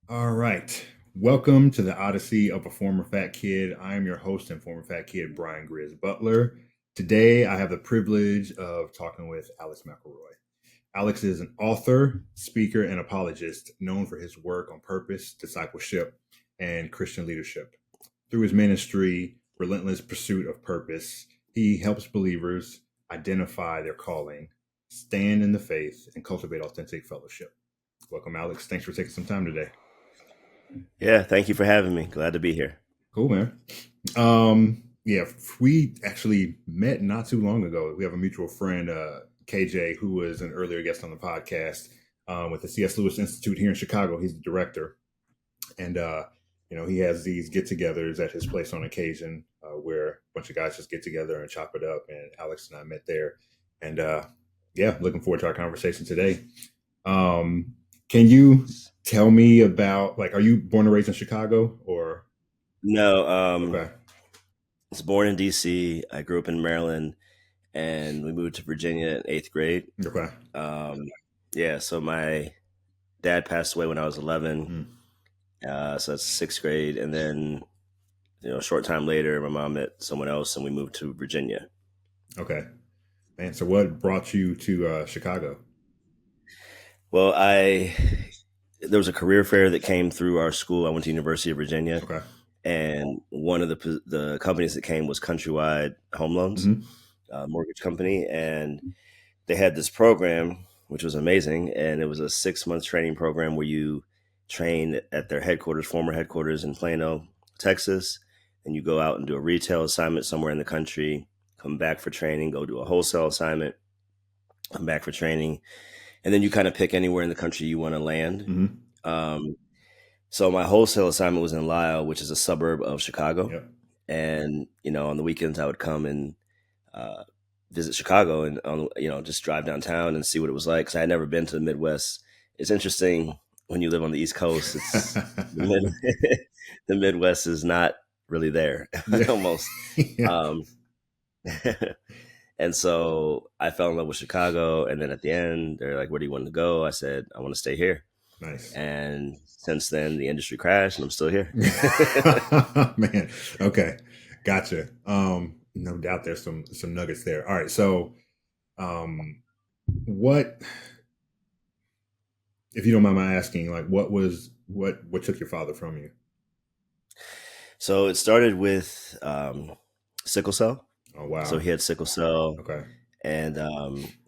All right. Welcome to the Odyssey of a Former Fat Kid. I am your host and former fat kid, Bryan Grizz Butler. Today, I have the privilege of talking with Alex McElroy. Alex is an author, speaker, and apologist known for his work on purpose, discipleship, and Christian leadership. Through his ministry, Relentless Pursuit of Purpose, he helps believers identify their calling, stand in the faith, and cultivate authentic fellowship. Welcome, Alex. Thanks for taking some time today. Yeah, thank you for having me. Glad to be here. Cool, man. Yeah, we actually met not too long ago. We have a mutual friend, KJ, who was an earlier guest on the podcast with the C.S. Lewis Institute here in Chicago. He's the director, and he has these get-togethers at his place on occasion, where a bunch of guys just get together and chop it up. And Alex and I met there, and yeah, looking forward to our conversation today. Can you tell me about, like, are you born and raised in Chicago or? No, Okay. I was born in DC. I grew up in Maryland, and we moved to Virginia in eighth grade. Okay. Um, yeah, so my dad passed away when I was 11. Mm. So that's sixth grade, and then a short time later, my mom met someone else, and we moved to Virginia. Okay. Man, so what brought you to Chicago? Well, there was a career fair that came through our school. I went to University of Virginia, Okay. and one of the companies that came was Countrywide Home Loans, Hmm. mortgage company, and they had this program which was amazing, and it was a 6 month training program where you train at their headquarters, former headquarters in Plano, Texas, and you go out and do a retail assignment somewhere in the country, come back for training, go do a wholesale assignment, come back for training, and then you kind of pick anywhere in the country you want to land. Hmm. Um, so my wholesale assignment was in Lisle, which is a suburb of Chicago. Yep. And, on the weekends I would come and uh, visit Chicago and, just drive downtown and see what it was like. Cause I had never been to the Midwest. It's interesting when you live on the East Coast, the Midwest is not really there Yeah. almost. Yeah. Um, and so I fell in love with Chicago. And then at the end, they're like, where do you want to go? I said, I want to stay here. Nice. And since then, the industry crashed, and I'm still here. Man. Okay. Gotcha. No doubt there's some nuggets there. All right. So, um, what, if you don't mind my asking, like, what took your father from you? So it started with sickle cell. Oh, So wow. he had sickle cell, Okay. and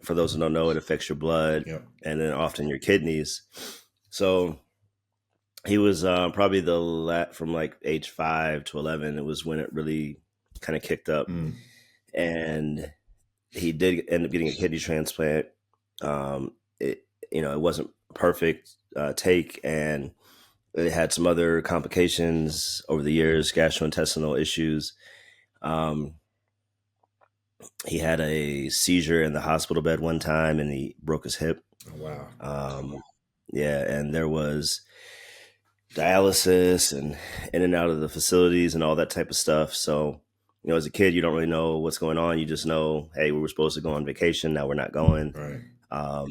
for those who don't know, it affects your blood Yep. and then often your kidneys. So he was probably from like age 5 to 11. It was when it really kind of kicked up, Mm. and he did end up getting a kidney transplant. It wasn't perfect take, and it had some other complications over the years, gastrointestinal issues. Um, he had a seizure in the hospital bed one time, and he broke his hip. Oh, wow. Um, yeah, and there was dialysis and in and out of the facilities and all that type of stuff. So, as a kid, you don't really know what's going on. You just know, hey, we were supposed to go on vacation. Now we're not going. Right. Um,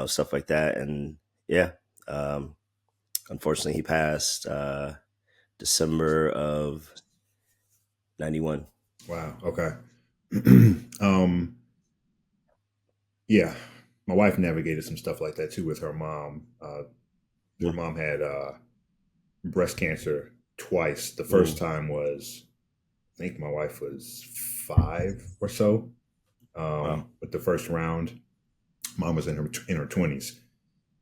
stuff like that. And yeah, um, unfortunately, he passed December of 91. Wow. Okay. um, yeah, my wife navigated some stuff like that too with her mom. Her mom had breast cancer twice. The first Mm. time was, I think my wife was 5 or so. Wow. But the first round, mom was in her 20s.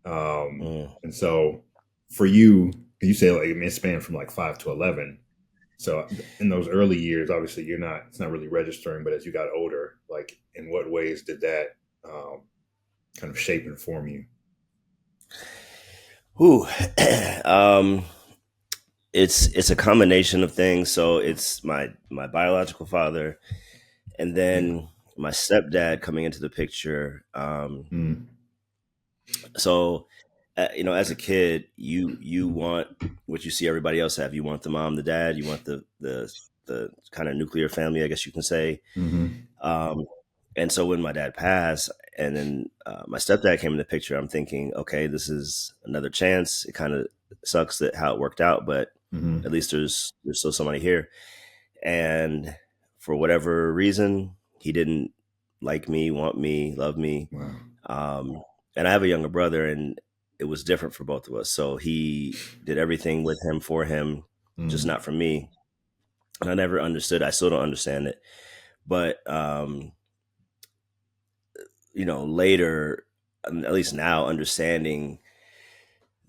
Mm. And so for you say like it spanned from like 5 to 11. So in those early years, obviously it's not really registering, but as you got older, like in what ways did that kind of shape and form you? Ooh. um, it's a combination of things. So it's my biological father, and Yeah. then my stepdad coming into the picture. Mm. So as a kid, you want what you see everybody else have. You want the mom, the dad. You want the kind of nuclear family, I guess you can say. Hmm. Um, and so when my dad passed, and then my stepdad came in the picture, I'm thinking, okay, this is another chance. It kind of sucks that how it worked out, but Mm-hmm. at least there's still somebody here. And for whatever reason, he didn't like me, want me, love me. Wow. Um, and I have a younger brother, and it was different for both of us. So he did everything with him for him, just Mm. not for me. And I never understood. I still don't understand it. But later, at least now, understanding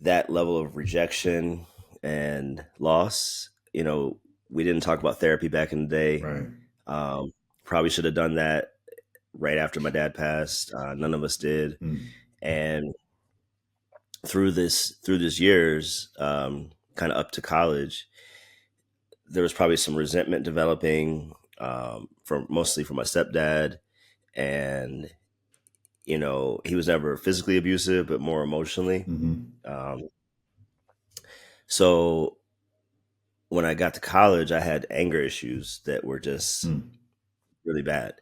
that level of rejection and loss, we didn't talk about therapy back in the day. Right. Um, Probably should have done that right after my dad passed. None of us did. Mm. And through this years, kind of up to college, there was probably some resentment developing, from mostly from my stepdad. And he was never physically abusive, but more emotionally. Mm-hmm. um, so when I got to college, I had anger issues that were just Mm. really bad.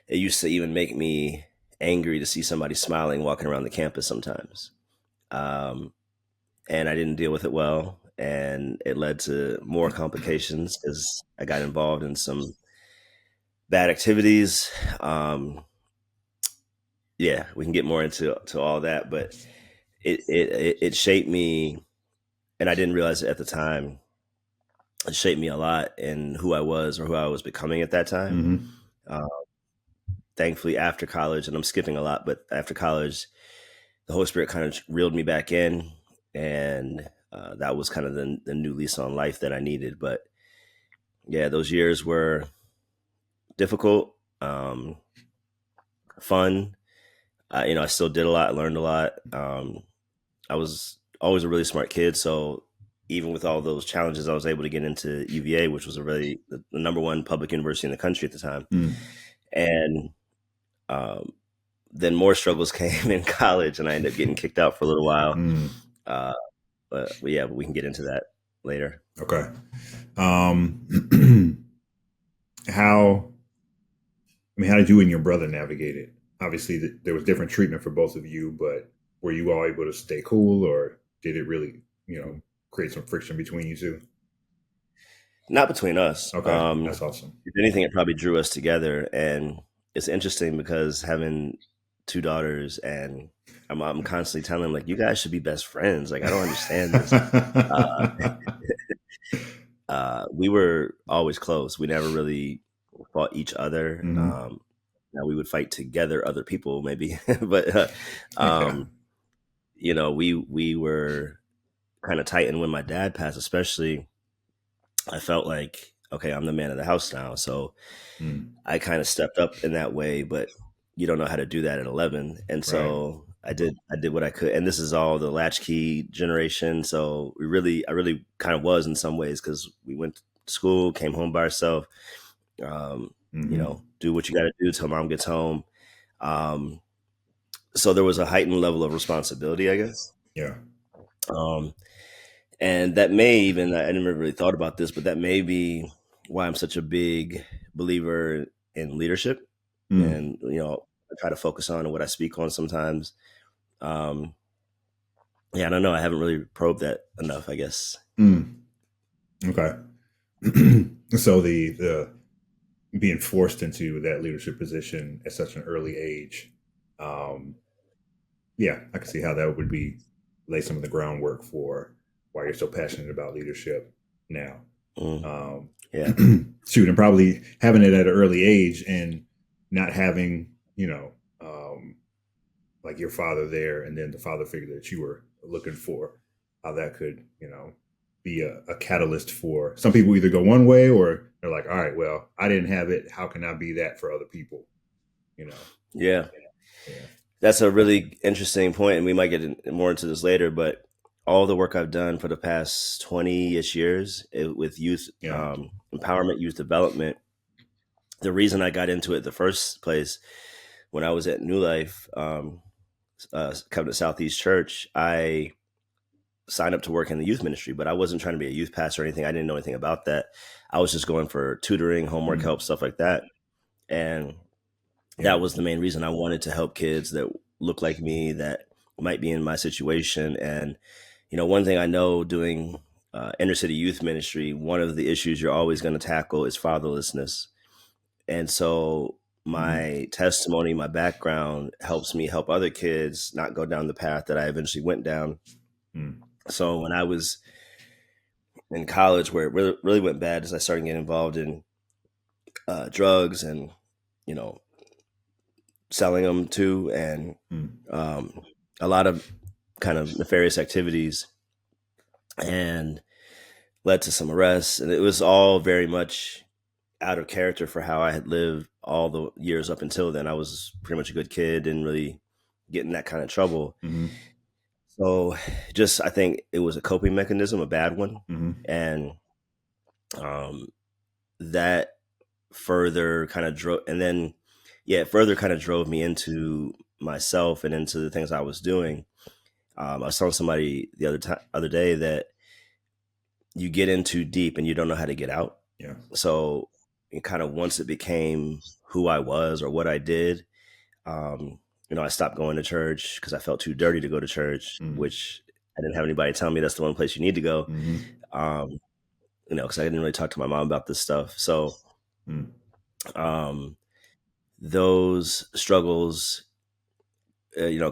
It used to even make me angry to see somebody smiling walking around the campus sometimes. um, and I didn't deal with it well, and it led to more complications because I got involved in some bad activities. Yeah, we can get more into all that, but it shaped me, and I didn't realize it at the time. It shaped me a lot in who I was or who I was becoming at that time. Mm-hmm. Uh, Thankfully, after college, and I'm skipping a lot, but after college, the Holy Spirit kind of reeled me back in, and that was kind of the new lease on life that I needed. But yeah, those years were difficult, fun. I still did a lot, learned a lot. I was always a really smart kid, so even with all those challenges, I was able to get into UVA, which was the number one public university in the country at the time. Mm. And um, then more struggles came in college, and I ended up getting kicked out for a little while. Mm. Uh, but yeah, we can get into that later. Okay. Um, how how did you and your brother navigate it? Obviously, there was different treatment for both of you, but were you all able to stay cool, or did it really, create some friction between you two? Not between us. Okay, that's awesome. If anything, it probably drew us together, and it's interesting because having two daughters, and I'm constantly telling them like, you guys should be best friends. Like, I don't understand this. Uh, we were always close. We never really fought each other. Hmm. Now we would fight together, other people maybe, but Yeah. we were kind of tight. And when my dad passed, especially, I felt like, okay, I'm the man of the house now. So Mm. I kind of stepped up in that way, but you don't know how to do that at 11. And Right. so I did what I could. And this is all the latchkey generation. So I really kind of was in some ways, because we went to school, came home by ourselves, Hmm. do what you got to do till mom gets home. Um, so there was a heightened level of responsibility, I guess. Yeah. Um, and that may even, I never really thought about this, but that may be why I'm such a big believer in leadership. Mm. And, I try to focus on what I speak on sometimes. Um, yeah, I don't know. I haven't really probed that enough, I guess. Mm. Okay. So the being forced into that leadership position at such an early age, um, yeah, I can see how that would be lay some of the groundwork for why you're so passionate about leadership now. Mm, Um, yeah. Shoot, and probably having it at an early age and not having, like your father there, and then the father figure that you were looking for, how that could, be a catalyst for some people either go one way or they're like, all right, well, I didn't have it. How can I be that for other people? You know? Yeah. Yeah. That's a really interesting point, and we might get more into this later. But all the work I've done for the past 20-ish years, with youth Yeah. empowerment, youth development, the reason I got into it in the first place, when I was at New Life, Covenant Southeast Church, I signed up to work in the youth ministry, but I wasn't trying to be a youth pastor or anything. I didn't know anything about that. I was just going for tutoring, homework Mm. help, stuff like that. And Yeah. that was the main reason I wanted to help kids that look like me, that might be in my situation. And one thing I know doing inner city youth ministry, one of the issues you're always going to tackle is fatherlessness. And so Mm-hmm. my testimony, my background helps me help other kids not go down the path that I eventually went down. Mm-hmm. So when I was in college, where it really went bad, is I started getting involved in drugs and, you know, selling them too, and um, a lot of kind of nefarious activities, and led to some arrests. And it was all very much out of character for how I had lived all the years up until then. I was pretty much a good kid and really get in that kind of trouble. Mm-hmm. So just, I think it was a coping mechanism, a bad one. Mm-hmm. And um, that further kind of drove, and then, yeah, it further kind of drove me into myself and into the things I was doing. I was telling somebody the other day that you get in too deep and you don't know how to get out. Yeah. So it kind of, once it became who I was or what I did, um, I stopped going to church because I felt too dirty to go to church, Mm-hmm. which I didn't have anybody tell me that's the one place you need to go. Mm-hmm. Um, because I didn't really talk to my mom about this stuff. So Mm-hmm. um, those struggles,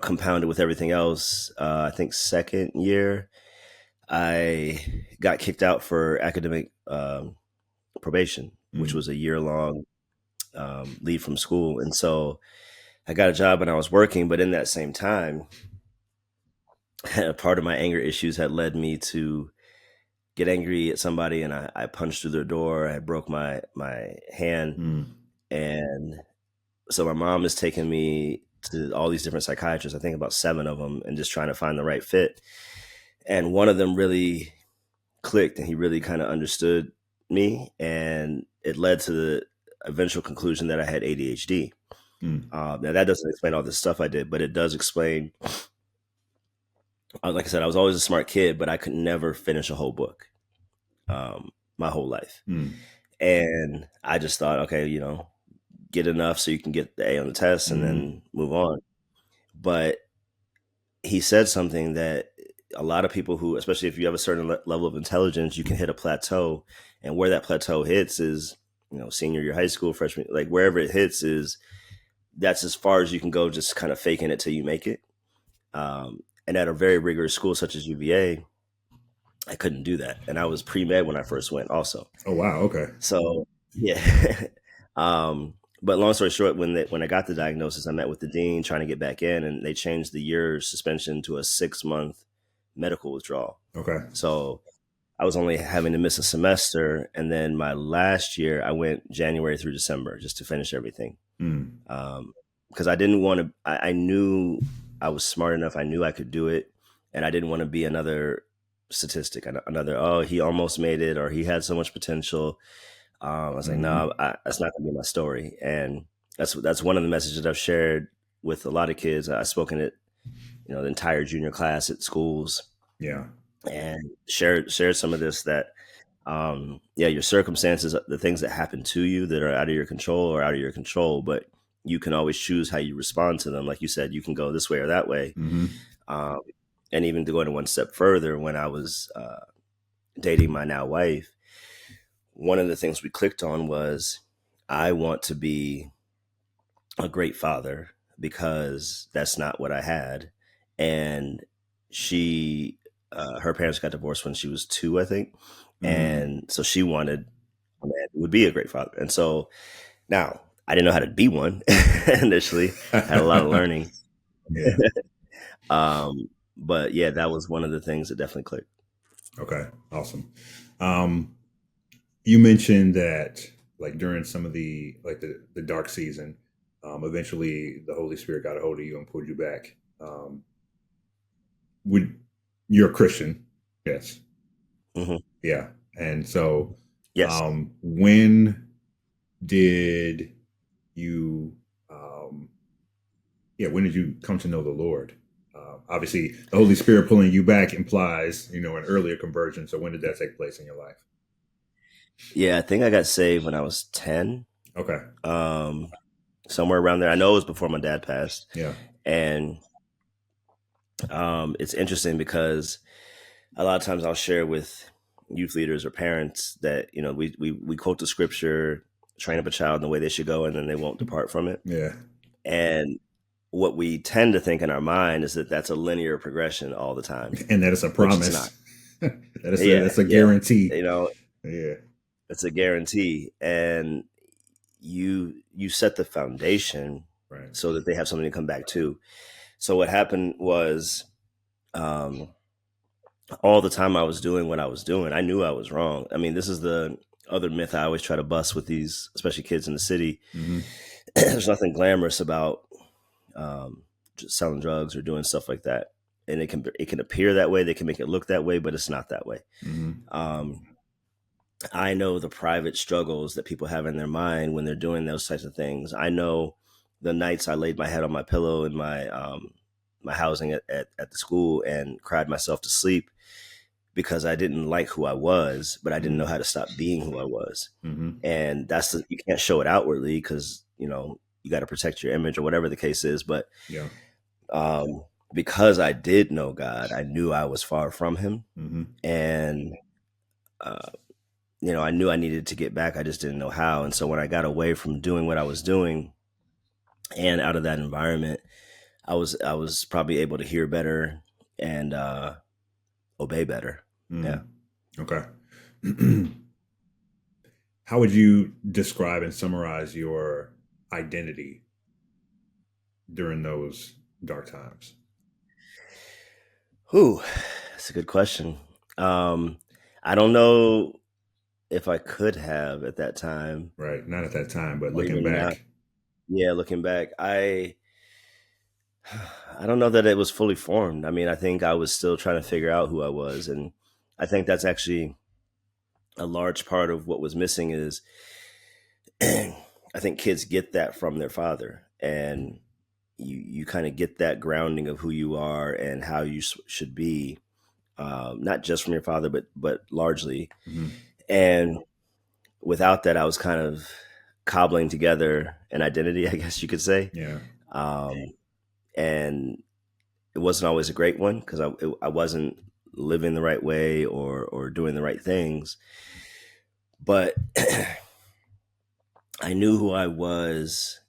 compounded with everything else. I think second year, I got kicked out for academic probation, which was a year long leave from school. And so I got a job and I was working, but in that same time, part of my anger issues had led me to get angry at somebody, and I punched through their door. I broke my hand. Mm-hmm. And so my mom has taken me to all these different psychiatrists, I think about 7 of them, and just trying to find the right fit. And one of them really clicked, and he really kind of understood me, and it led to the eventual conclusion that I had ADHD. Now that doesn't explain all this stuff I did, but it does explain. Like I said, I was always a smart kid, but I could never finish a whole book my whole life. Mm-hmm. And I just thought, okay, get enough so you can get the A on the test and Mm-hmm. then move on. But he said something that a lot of people who, especially if you have a certain level of intelligence, you can hit a plateau. And where that plateau hits is, senior year high school, freshman, like wherever it hits that's as far as you can go, just kind of faking it till you make it. And at a very rigorous school such as UVA, I couldn't do that. And I was pre-med when I first went also. Oh, wow. Okay. So, yeah. But long story short, when I got the diagnosis, I met with the dean trying to get back in, and they changed the year suspension to a 6-month medical withdrawal. Okay. So I was only having to miss a semester. And then my last year, I went January through December just to finish everything. Because I didn't want to, I knew I was smart enough. I knew I could do it. And I didn't want to be another statistic, another, oh, he almost made it, or he had so much potential. I was like, no, that's not going to be my story. And that's one of the messages that I've shared with a lot of kids. I've spoken at, the entire junior class at schools. Yeah. And shared some of this, that, your circumstances, the things that happen to you that are out of your control are out of your control, but you can always choose how you respond to them. Like you said, you can go this way or that way. Mm-hmm. And even to go one step further, when I was dating my now wife, one of the things we clicked on was, I want to be a great father because that's not what I had. And she, her parents got divorced when she was 2, I think. And so she wanted a man who would be a great father. And so now I didn't know how to be one initially. Had a lot of learning. Yeah. But yeah, that was one of the things that definitely clicked. Okay. Awesome. You mentioned that, like, during some of the dark season, eventually the Holy Spirit got a hold of you and pulled you back. You're a Christian? Yes. Mm-hmm. Yeah. And so, Yes. when did you, when did you come to know the Lord? Obviously, the Holy Spirit pulling you back implies, an earlier conversion. So when did that take place in your life? Yeah, I think I got saved when I was 10. Okay. Somewhere around there. I know it was before my dad passed. Yeah. And it's interesting because a lot of times I'll share with youth leaders or parents that, we quote the scripture, train up a child in the way they should go, and then they won't depart from it. Yeah. And what we tend to think in our mind is that that's a linear progression all the time, And that is a which it's not. promise. Yeah, That's a yeah. guarantee. Yeah. It's a guarantee. And you set the foundation Right. so that they have something to come back to. So what happened was, all the time I was doing what I was doing, I knew I was wrong. I mean, this is the other myth I always try to bust with these, especially kids in the city. Mm-hmm. There's nothing glamorous about just selling drugs or doing stuff like that, and it can appear that way. They can make it look that way, but it's not that way. Mm-hmm. I know the private struggles that people have in their mind when they're doing those types of things. I know the nights I laid my head on my pillow in my housing at the school and cried myself to sleep because I didn't like who I was, but I didn't know how to stop being who I was. Mm-hmm. And you can't show it outwardly because, you got to protect your image or whatever the case is. But Yeah. because I did know God, I knew I was far from him. Mm-hmm. And, I knew I needed to get back. I just didn't know how. And so when I got away from doing what I was doing and out of that environment, I was probably able to hear better and obey better. Mm-hmm. Yeah. Okay. How would you describe and summarize your identity during those dark times? Whew, that's a good question. I don't know if I could have at that time Right. Not at that time, but or looking even now. back. Yeah, looking back, I don't know that it was fully formed. I mean, I think I was still trying to figure out who I was, and I think that's actually a large part of what was missing is I think kids get that from their father, and you kind of get that grounding of who you are and how you should be, not just from your father, but largely. Mm-hmm. And without that, I was kind of cobbling together an identity, I guess you could say. Yeah. And it wasn't always a great one because I wasn't living the right way or doing the right things. But I knew who I was,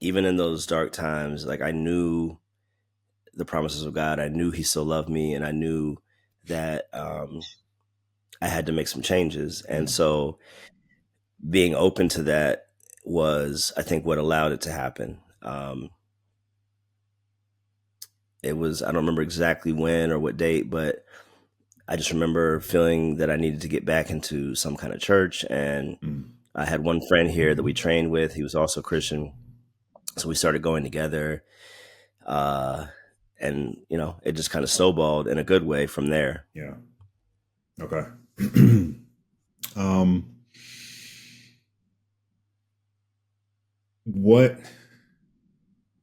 even in those dark times. Like, I knew the promises of God. I knew he still loved me, and I knew that I had to make some changes. And so being open to that was, I think, what allowed it to happen. It was, I don't remember exactly when or what date, but I just remember feeling that I needed to get back into some kind of church. And I had one friend here that we trained with. He was also Christian. So we started going together. And, it just kind of snowballed in a good way from there. Yeah. Okay. What,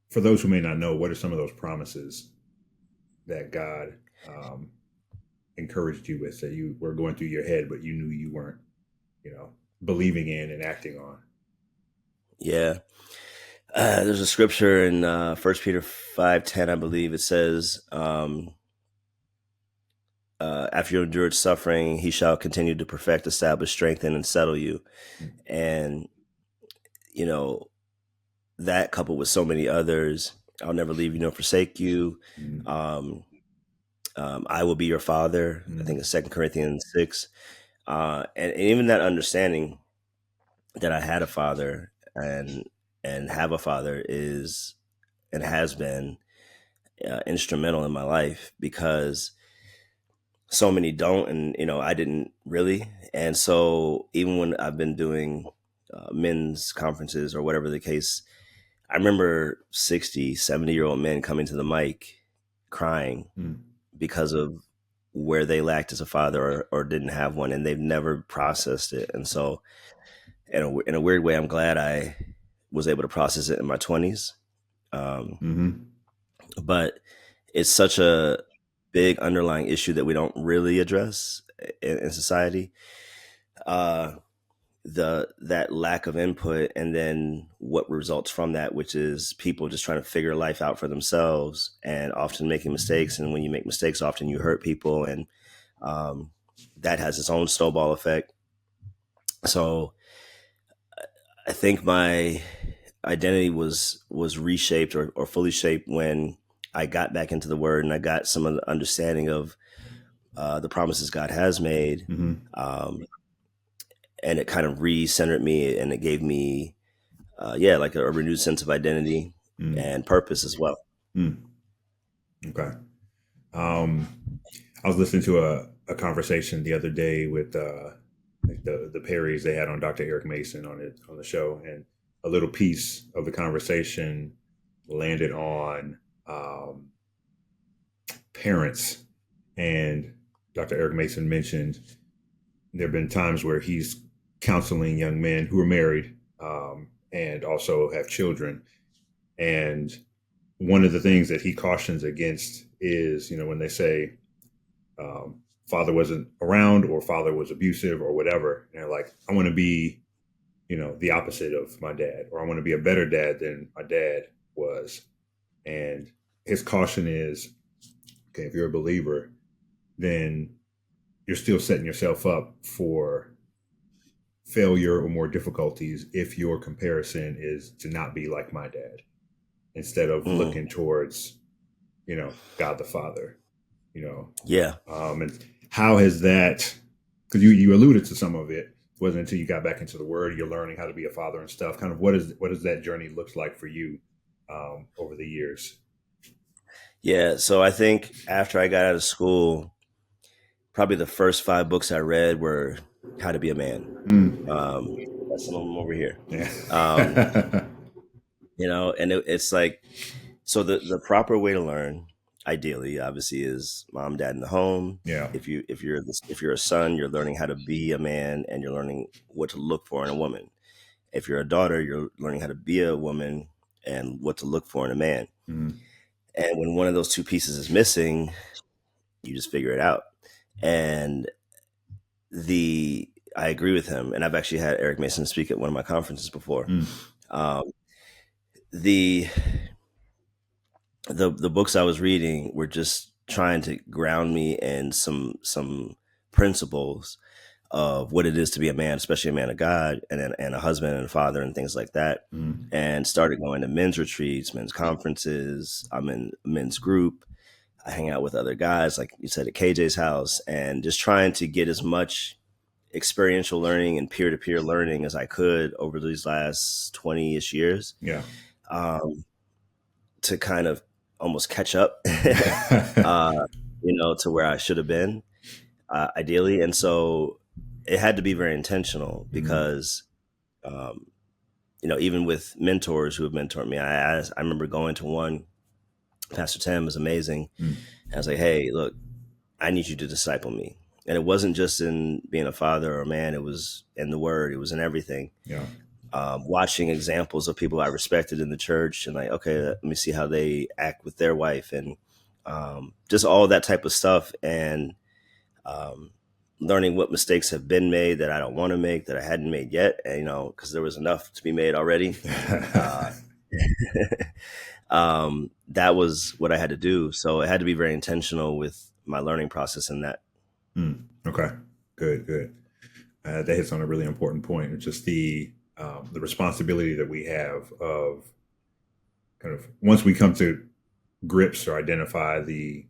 for those who may not know, what are some of those promises that God encouraged you with that you were going through your head, but you knew you weren't, believing in and acting on? Yeah. There's a scripture in 1 Peter 5:10, I believe. It says, after you endured suffering, he shall continue to perfect, establish, strengthen, and settle you. And, that coupled with so many others, I'll never leave you nor forsake you. I will be your father. I think it's 2 Corinthians 6. And even that understanding that I had a father and have a father is and has been instrumental in my life, because so many don't, and I didn't really. And so even when I've been doing men's conferences or whatever the case, I remember 60, 70-year-old men coming to the mic crying because of where they lacked as a father or didn't have one, and they've never processed it. And so in a weird way, I'm glad I was able to process it in my 20s. But it's such a big underlying issue that we don't really address in society. That lack of input, and then what results from that, which is people just trying to figure life out for themselves and often making mistakes. And when you make mistakes, often you hurt people. And Um, that has its own snowball effect. So I think my identity was reshaped or fully shaped when I got back into the Word and I got some of the understanding of the promises God has made, Mm-hmm. um, and it kind of re-centered me and it gave me, yeah, like a renewed sense of identity Mm. and purpose as well. Mm. Okay. Um, I was listening to a conversation the other day with like the Perrys. They had on Dr. Eric Mason on the show, and a little piece of the conversation landed on um, parents. And Dr. Eric Mason mentioned there have been times where he's counseling young men who are married and also have children. And one of the things that he cautions against is, when they say father wasn't around or father was abusive or whatever, and they're like, I want to be, the opposite of my dad, or I want to be a better dad than my dad was. And his caution is, okay, if you're a believer, then you're still setting yourself up for failure or more difficulties if your comparison is to not be like my dad instead of Mm, looking towards, God the Father, yeah. and how has that, because you alluded to some of it, wasn't until you got back into the Word, you're learning how to be a father and stuff. Kind of what does that journey looks like for you over the years? Yeah. So I think after I got out of school, probably the first 5 books I read were How to Be a Man. Mm. Got some of them over here. Um, Yeah. and it's like, so the proper way to learn, ideally, obviously, is mom, dad in the home. Yeah. If you're a son, you're learning how to be a man, and you're learning what to look for in a woman. If you're a daughter, you're learning how to be a woman and what to look for in a man. Mm. And when one of those two pieces is missing, you just figure it out. And I agree with him, and I've actually had Eric Mason speak at one of my conferences before. Mm. Um, the the books I was reading were just trying to ground me in some principles of what it is to be a man, especially a man of God, and a husband and a father and things like that. Mm. And started going to men's retreats, men's conferences. I'm in a men's group. I hang out with other guys, like you said, at KJ's house, and just trying to get as much experiential learning and peer-to-peer learning as I could over these last 20-ish years, Yeah. um, to kind of almost catch up, uh, to where I should have been, ideally. And so it had to be very intentional Mm. because, um, even with mentors who have mentored me, I remember going to one. Pastor Tim was amazing. Mm. I was like, hey, look, I need you to disciple me. And it wasn't just in being a father or a man, it was in the Word, it was in everything. Yeah. Watching examples of people I respected in the church and like, okay, let me see how they act with their wife, and just all that type of stuff. And um, learning what mistakes have been made that I don't want to make, that I hadn't made yet. And, because there was enough to be made already. Uh, that was what I had to do. So it had to be very intentional with my learning process in that. Mm. Okay. Good. Good. That hits on a really important point. It's just the responsibility that we have of kind of once we come to grips or identify the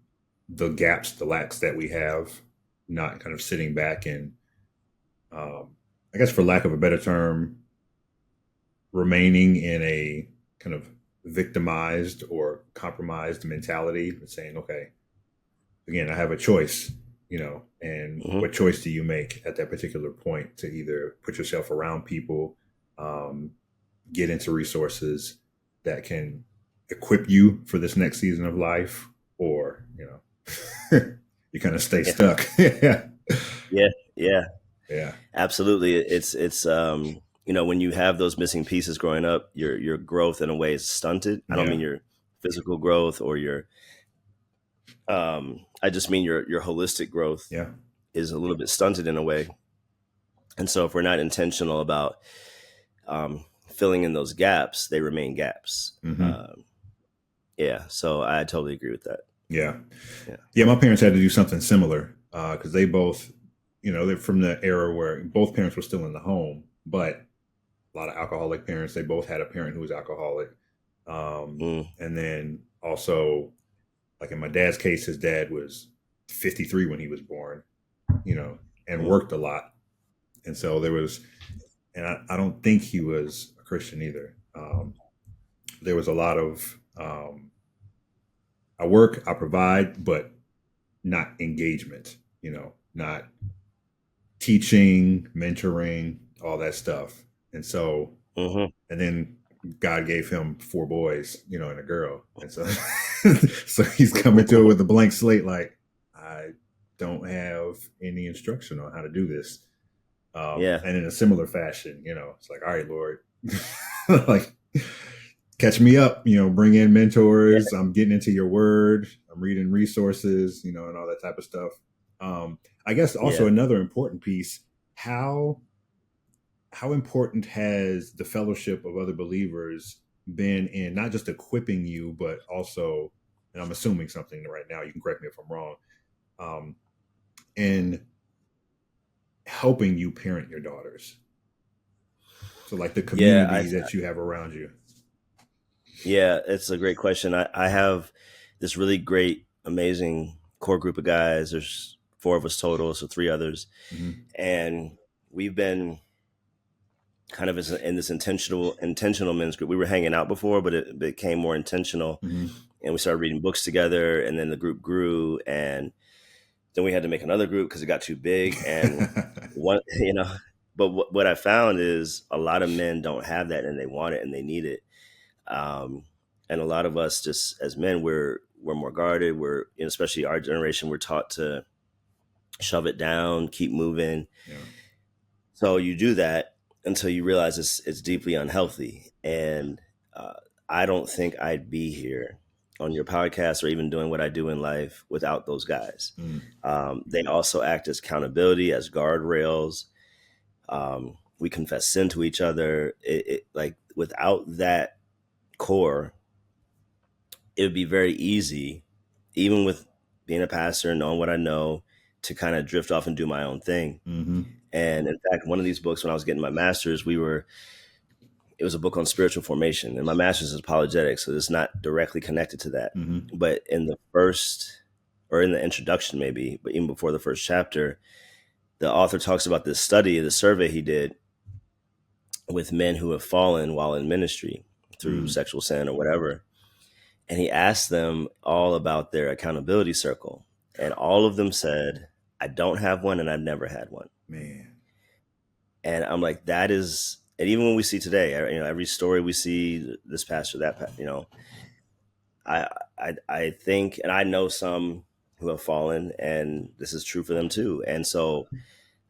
gaps, the lacks that we have, not kind of sitting back and I guess for lack of a better term, remaining in a kind of victimized or compromised mentality and saying, okay, again, I have a choice, and Hmm. what choice do you make at that particular point to either put yourself around people, um, get into resources that can equip you for this next season of life, or, you kind of stay Yeah. stuck. Yeah. Yeah. Yeah. Yeah. Absolutely. It's when you have those missing pieces growing up, your growth in a way is stunted. I don't Yeah. mean your physical growth or I just mean your holistic growth Yeah. is a little bit stunted in a way. And so if we're not intentional about filling in those gaps, they remain gaps. Hmm. Yeah. So I totally agree with that. Yeah. Yeah. Yeah. My parents had to do something similar. because they both, they're from the era where both parents were still in the home, but a lot of alcoholic parents. They both had a parent who was alcoholic, Mm, and then also, like in my dad's case, his dad was 53 when he was born, and mm, worked a lot, and so there was, and I don't think he was a Christian either. There was a lot of I work, I provide, but not engagement, not teaching, mentoring, all that stuff. And so, mm-hmm. and then God gave him four boys, and a girl. And so, so he's coming to it with a blank slate, like, I don't have any instruction on how to do this. Yeah, And in a similar fashion, it's like, all right, Lord, like, catch me up, bring in yeah, mentors. I'm getting into your word. I'm reading resources, and all that type of stuff. I guess also yeah. another important piece, how how important has the fellowship of other believers been in not just equipping you, but also, and I'm assuming something right now, you can correct me if I'm wrong, um, in helping you parent your daughters. So like the Yeah, community that you have around you. yeah, it's a great question. I have this really great, amazing core group of guys. There's four of us total, so three others, Mm-hmm. and we've been kind of in this intentional men's group. We were hanging out before, but it became more intentional, Mm-hmm. and we started reading books together, and then the group grew, and then we had to make another group because it got too big, and one, But what I found is a lot of men don't have that, and they want it, and they need it. Um, and a lot of us, just as men, we're more guarded. Especially our generation, we're taught to shove it down, keep moving. Yeah. So you do that until you realize it's deeply unhealthy. And uh, I don't think I'd be here on your podcast or even doing what I do in life without those guys. Mm. They also act as accountability, as guardrails. We confess sin to each other. Like without that core, it would be very easy, even with being a pastor and knowing what I know, to kind of drift off and do my own thing. Mm-hmm. And in fact, one of these books, when I was getting my master's, it was a book on spiritual formation, and my master's is apologetics, so it's not directly connected to that. Mm-hmm. But in the first, or in the introduction, maybe, but even before the first chapter, the author talks about this study, the survey he did with men who have fallen while in ministry through Mm. sexual sin or whatever. And he asked them all about their accountability circle. And all of them said, I don't have one and I've never had one. Man. And I'm like, that is, and even when we see today, every story we see, this pastor, I, I think, and I know some who have fallen, and this is true for them too. And so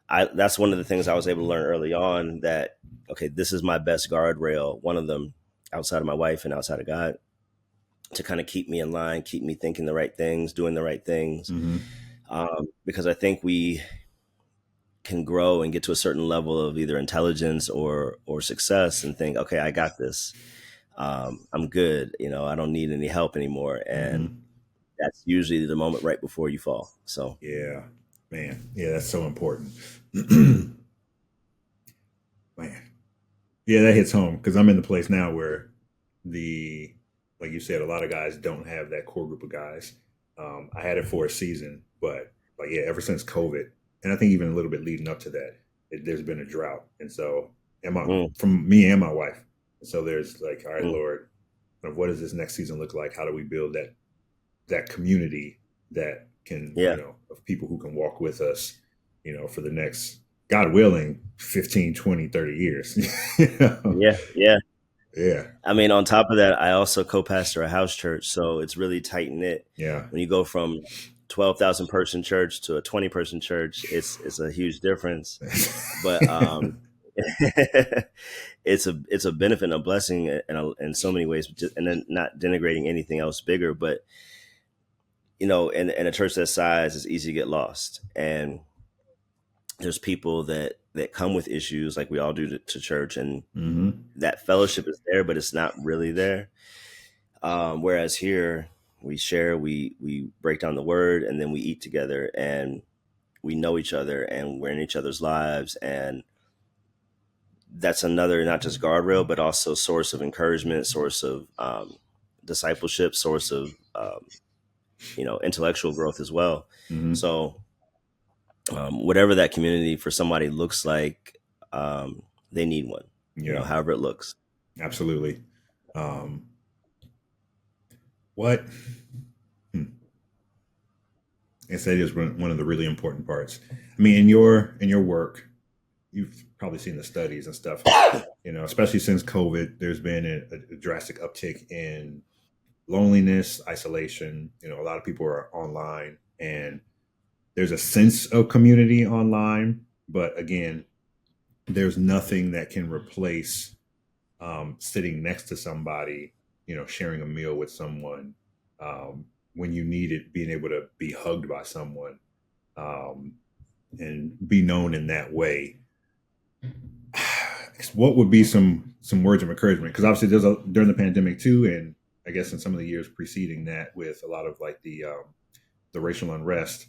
that's one of the things I was able to learn early on, that, okay, this is my best guardrail. One of them, outside of my wife and outside of God, to kind of keep me in line, keep me thinking the right things, doing the right things. Mm-hmm. Because I think we can grow and get to a certain level of either intelligence or success and think, okay, I got this. I'm good. I don't need any help anymore. And Mm-hmm. that's usually the moment right before you fall. So Yeah. Man. Yeah, that's so important. Man. Yeah, that hits home because I'm in the place now where the, like you said, a lot of guys don't have that core group of guys. I had it for a season, but like, yeah, ever since COVID, and I think even a little bit leading up to that, there's been a drought. And so, mm, from me and my wife. And so there's like, all right, mm, Lord, what does this next season look like? How do we build that community that can, yeah, of people who can walk with us, for the next, God willing, 15, 20, 30 years. You know? yeah, yeah. Yeah. I mean, on top of that, I also co-pastor a house church, so it's really tight knit. Yeah. When you go from 12,000 person church to a 20-person church, it's a huge difference. But it's a benefit and a blessing in so many ways, and then not denigrating anything else bigger. But in a church that size, it's easy to get lost, and there's people that come with issues like we all do to church, and Mm-hmm. that fellowship is there, but it's not really there. Whereas here, we share, we break down the word, and then we eat together, and we know each other and we're in each other's lives, and that's another not just guardrail but also source of encouragement, source of discipleship, source of intellectual growth as well. Hmm. So whatever that community for somebody looks like, they need one, Yeah, however it looks. absolutely. Um, what? Hmm. I say is one of the really important parts. I mean, in your work, you've probably seen the studies and stuff. Especially since COVID, there's been a drastic uptick in loneliness, isolation. A lot of people are online, and there's a sense of community online. But again, there's nothing that can replace sitting next to somebody, sharing a meal with someone, when you need it, being able to be hugged by someone, um, and be known in that way. What would be some words of encouragement? Because obviously, during the pandemic too, and I guess in some of the years preceding that, with a lot of like the racial unrest,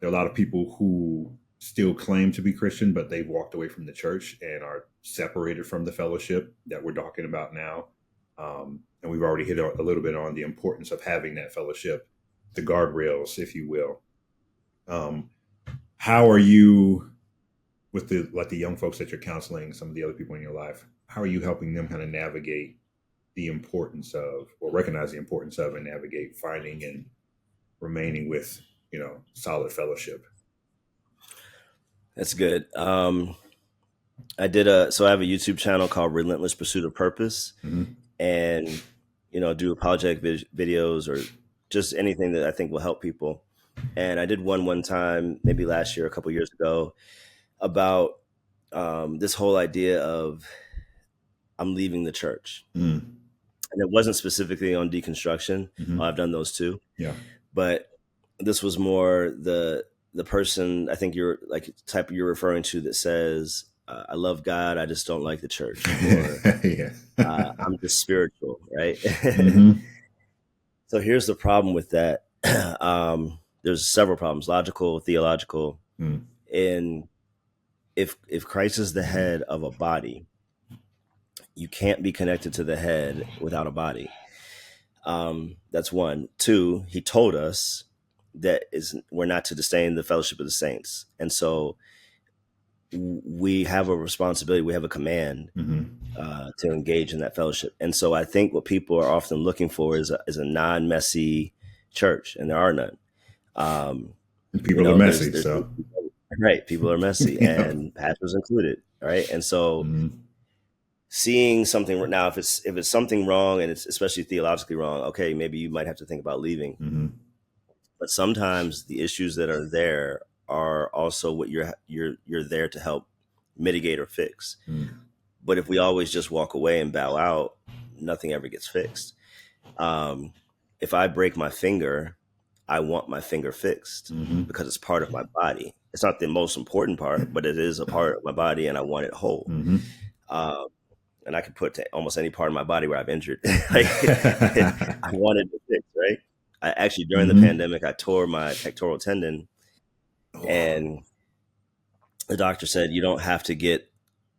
there are a lot of people who still claim to be Christian, but they've walked away from the church and are separated from the fellowship that we're talking about now. And we've already hit a little bit on the importance of having that fellowship, the guardrails, if you will. Um, how are you with the young folks that you're counseling, some of the other people in your life? How are you helping them kind of navigate the importance of, or recognize the importance of, and navigate finding and remaining with solid fellowship? That's good. I have a YouTube channel called Relentless Pursuit of Purpose, Hmm. and do apologetic videos or just anything that I think will help people. And I did one time, maybe last year, a couple years ago, about this whole idea of I'm leaving the church, Mm. and it wasn't specifically on deconstruction. Hmm. I've done those too, Yeah. but this was more the person, I think you're like type you're referring to, that says, I love God, I just don't like the church, or Yeah. I'm just spiritual, right? Hmm. So here's the problem with that. There's several problems: logical, theological. Mm. And if Christ is the head of a body, you can't be connected to the head without a body. That's one. Two, he told us that is we're not to disdain the fellowship of the saints, and so we have a responsibility, we have a command Hmm. to engage in that fellowship. And so I think what people are often looking for is a non-messy church, and there are none. Um, People are messy, there's so right, people are messy, yeah. and pastors included, right? And so Hmm. seeing something now, if it's something wrong, and it's especially theologically wrong, okay, maybe you might have to think about leaving. Hmm. But sometimes the issues that are there are also what you're there to help mitigate or fix. Mm. But if we always just walk away and bow out, nothing ever gets fixed. If I break my finger, I want my finger fixed Hmm. because it's part of my body. It's not the most important part, but it is a part of my body, and I want it whole. Hmm. Um, and I can put to almost any part of my body where I've injured. Like, I wanted to fix, right? I actually, during the Hmm. pandemic, I tore my pectoral tendon, Oh. and the doctor said, you don't have to get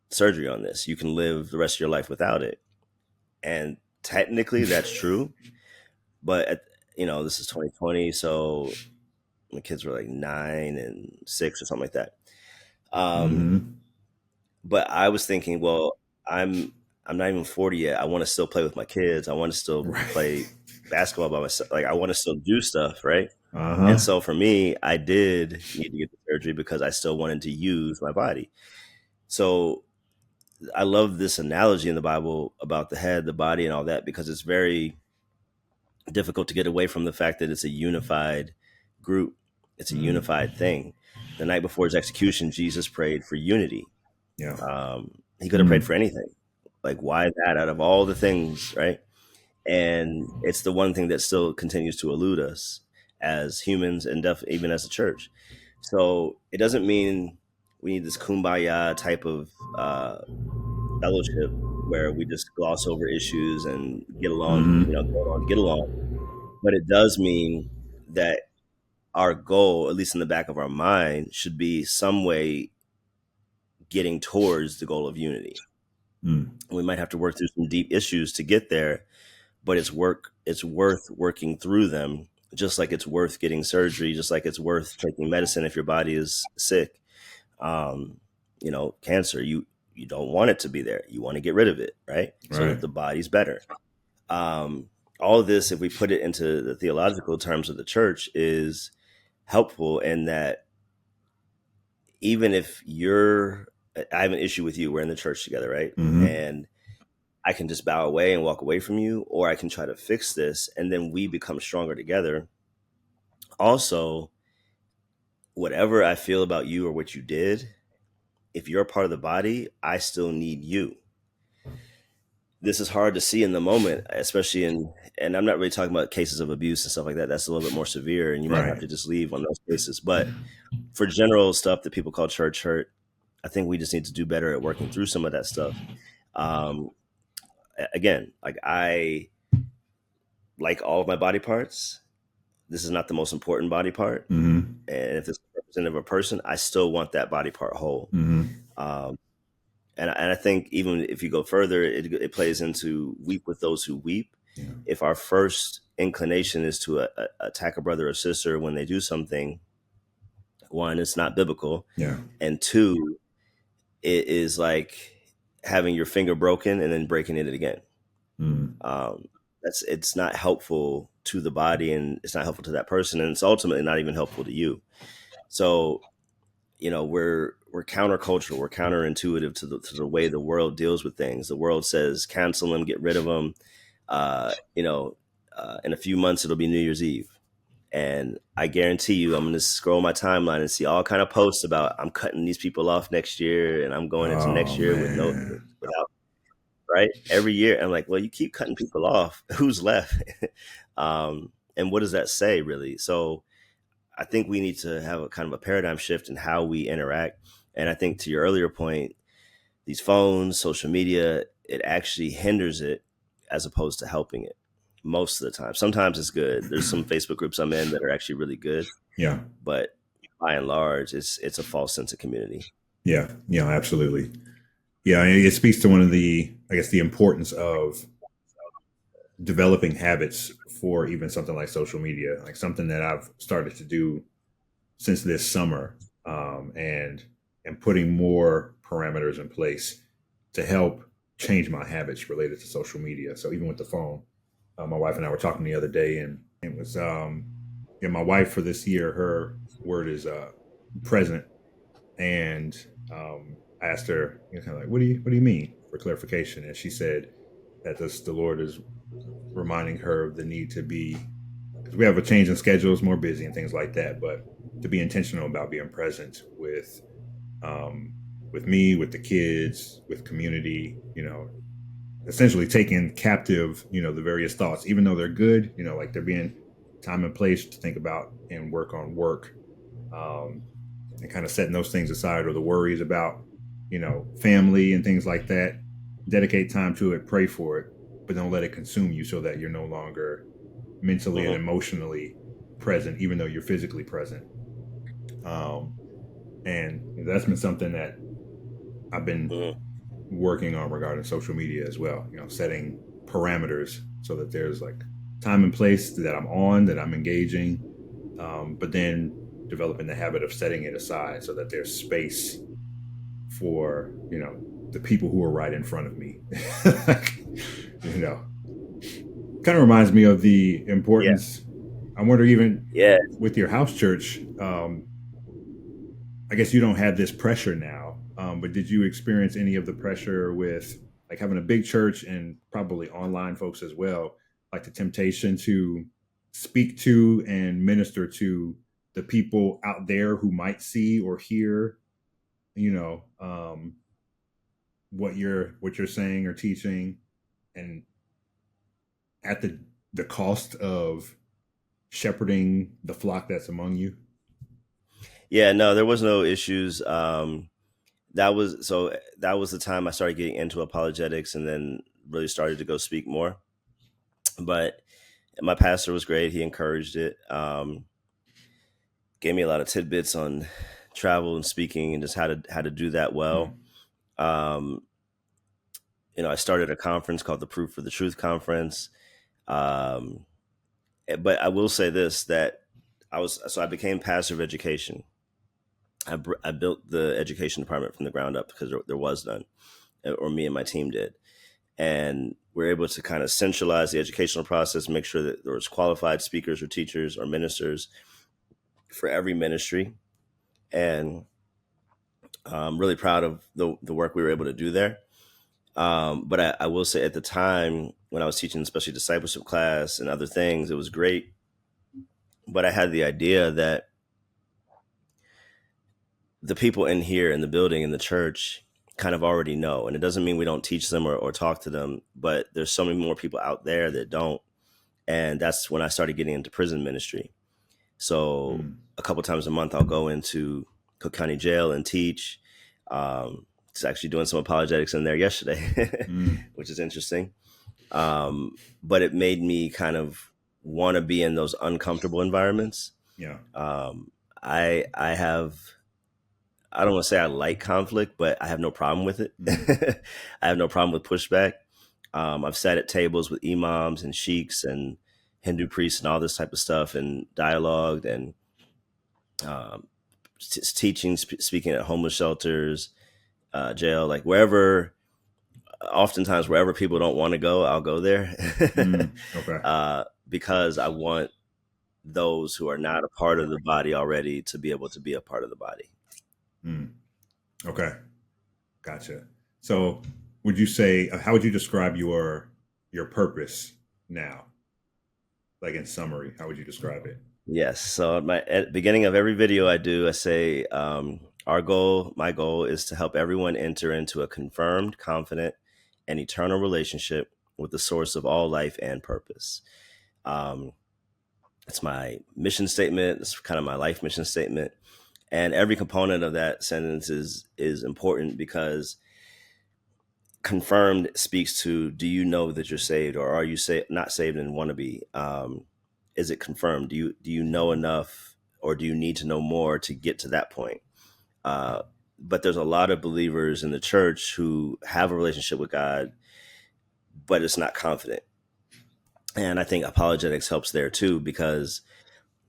surgery on this. You can live the rest of your life without it. And technically that's true. But, this is 2020. So my kids were like 9 and 6 or something like that. Um, Hmm. but I was thinking, well, I'm not even 40 yet. I want to still play with my kids. I want to still Right. play basketball by myself. Like, I want to still do stuff, right? And Uh-huh. so for me, I did need to get the surgery because I still wanted to use my body. So I love this analogy in the Bible about the head, the body, and all that, because it's very difficult to get away from the fact that it's a unified group. It's a Mm. unified thing. The night before his execution, Jesus prayed for unity. Yeah. He could have prayed Mm. for anything. Like, why that out of all the things, right? And it's the one thing that still continues to elude us as humans, and even as a church. So it doesn't mean we need this kumbaya type of fellowship where we just gloss over issues and get along, Hmm. go along to get along. But it does mean that our goal, at least in the back of our mind, should be some way getting towards the goal of unity. Mm. We might have to work through some deep issues to get there, but it's worth working through them, just like it's worth getting surgery, just like it's worth taking medicine if your body is sick. um, Cancer, you don't want it to be there. You want to get rid of it, right? So Right. that the body's better. Um, all of this, if we put it into the theological terms of the church, is helpful in that even if I have an issue with you, we're in the church together, right? Mm-hmm. And I can just bow away and walk away from you, or I can try to fix this, and then we become stronger together. Also, whatever I feel about you or what you did, if you're a part of the body, I still need you. This is hard to see in the moment, especially and I'm not really talking about cases of abuse and stuff like that. That's a little bit more severe, and you might have Right. to just leave on those cases. But for general stuff that people call church hurt, I think we just need to do better at working through some of that stuff. Um, Again, like I like all of my body parts. This is not the most important body part, Mm-hmm. and if it's representative of a person, I still want that body part whole. Mm-hmm. Um, and I think even if you go further, it plays into weep with those who weep. Yeah. If our first inclination is to attack a brother or sister when they do something, one, it's not biblical, Yeah. and two, it is like having your finger broken and then breaking it again. Mm. Um, it's not helpful to the body, and it's not helpful to that person, and it's ultimately not even helpful to you. So we're countercultural, we're counterintuitive to the way the world deals with things. The world says cancel them, get rid of them. In a few months it'll be New Year's Eve, and I guarantee you I'm going to scroll my timeline and see all kind of posts about I'm cutting these people off next year and I'm going into Oh next year with no man. without, right, every year. I'm like, well, you keep cutting people off, who's left? And what does that say really? So I think we need to have a kind of a paradigm shift in how we interact. And I think to your earlier point, these phones, social media, it actually hinders it as opposed to helping it most of the time. Sometimes it's good. There's some Facebook groups I'm in that are actually really good, Yeah. but by and large, it's a false sense of community. Yeah. Yeah. Absolutely. Yeah. It speaks to one of the, I guess, the importance of developing habits for even something like social media, like something that I've started to do since this summer, and putting more parameters in place to help change my habits related to social media. So even with the phone, my wife and I were talking the other day, and it was my wife for this year. Her word is present, and I asked her, kind of like, what do you mean for clarification? And she said that the Lord is reminding her of the need to be, because we have a change in schedules, more busy and things like that, but to be intentional about being present um, with me, with the kids, with community, essentially taking captive, the various thoughts, even though they're good, like they're being time and place to think about and work on work, um, and kind of setting those things aside, or the worries about, family and things like that. Dedicate time to it, pray for it, but don't let it consume you so that you're no longer mentally and Mm-hmm. emotionally present, even though you're physically present. Um, and that's been something that I've been Mm-hmm. working on regarding social media as well. Setting parameters so that there's like time and place that I'm on, that I'm engaging, but then developing the habit of setting it aside so that there's space for the people who are right in front of me. you know, Kind of reminds me of the Yeah. importance. I wonder, even Yeah. with your house church, I guess you don't have this pressure now, but did you experience any of the pressure with like having a big church and probably online folks as well, like the temptation to speak to and minister to the people out there who might see or hear, you know, um, what you're saying or teaching, and at the cost of shepherding the flock that's among you? Yeah. No, there was no issues. That was the time I started getting into apologetics, and then really started to go speak more. But my pastor was great. He encouraged it. gave me a lot of tidbits on travel and speaking and just how to do that well. Mm, Um, I started a conference called the Proof for the Truth Conference. Um, but I will say this, that I became pastor of education. I built the education department from the ground up because there was none, or me and my team did. And we're able to kind of centralize the educational process, make sure that there was qualified speakers or teachers or ministers for every ministry. And I'm really proud of the work we were able to do there. But I will say at the time when I was teaching, especially discipleship class and other things, it was great. But I had the idea that the people in here in the building in the church kind of already know. And it doesn't mean we don't teach them or talk to them, but there's so many more people out there that don't. And that's when I started getting into prison ministry. So mm, a couple times a month, I'll go into Cook County Jail and teach. It's actually doing some apologetics in there yesterday, mm, which is interesting. But it made me kind of want to be in those uncomfortable environments. yeah. Um, I don't want to say I like conflict, but I have no problem with it. Mm, I have no problem with pushback. I've sat at tables with imams and sheiks and Hindu priests and all this type of stuff and dialogued and um, teaching, speaking at homeless shelters, jail, like wherever. Oftentimes, wherever people don't want to go, I'll go there mm, okay. because I want those who are not a part of the body already to be able to be a part of the body. Mm, okay. Gotcha. So, would you say how would you describe your purpose now? Like in summary, how would you describe it? Yes. So at the beginning of every video I do, I say, my goal is to help everyone enter into a confirmed, confident, and eternal relationship with the source of all life and purpose. Um, it's my mission statement. It's kind of my life mission statement. And every component of that sentence is important because confirmed speaks to, do you know that you're saved, or are you not saved and want to be? Is it confirmed? Do you know enough, or do you need to know more to get to that point? But there's a lot of believers in the church who have a relationship with God, but it's not confident. And I think apologetics helps there too, because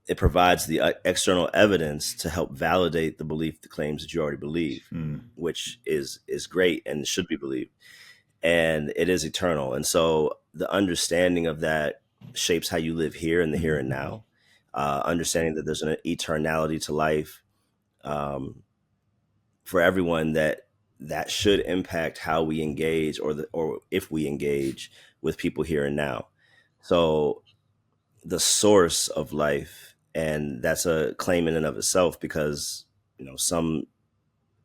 it provides the external evidence to help validate the belief, the claims that you already believe, Mm, which is great and should be believed. And it is eternal. And so the understanding of that shapes how you live here in the here and now. Understanding that there's an eternality to life, for everyone, that should impact how we engage, or if we engage with people here and now. So the source of life, and that's a claim in and of itself, because some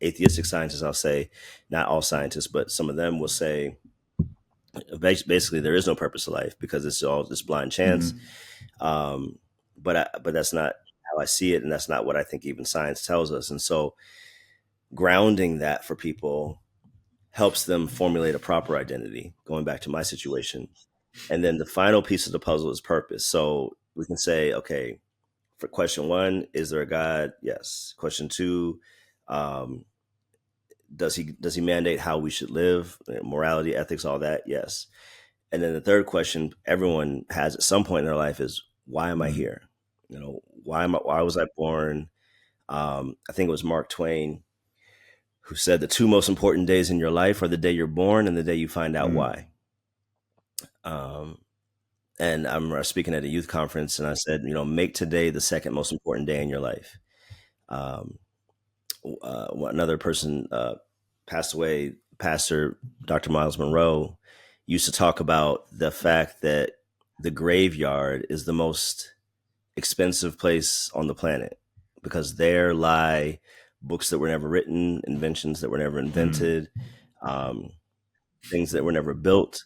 atheistic scientists, I'll say, not all scientists, but some of them will say basically there is no purpose to life because it's all just blind chance. mm, Um, but that's not how I see it, and that's not what I think even science tells us. And so grounding that for people helps them formulate a proper identity. Going back to my situation, and then the final piece of the puzzle is purpose. So we can say, okay, for question one, is there a God? Yes. Question two, um, does he mandate how we should live, morality, ethics, all that? Yes. And then the third question everyone has at some point in their life is, why am I mm, here? Why was I born? I think it was Mark Twain who said the two most important days in your life are the day you're born and the day you find out mm, why. Um, and I'm speaking at a youth conference, and I said, make today the second most important day in your life. Um, Another person passed away, Pastor Dr. Miles Monroe, used to talk about the fact that the graveyard is the most expensive place on the planet, because there lie books that were never written, inventions that were never mm, invented, um, things that were never built,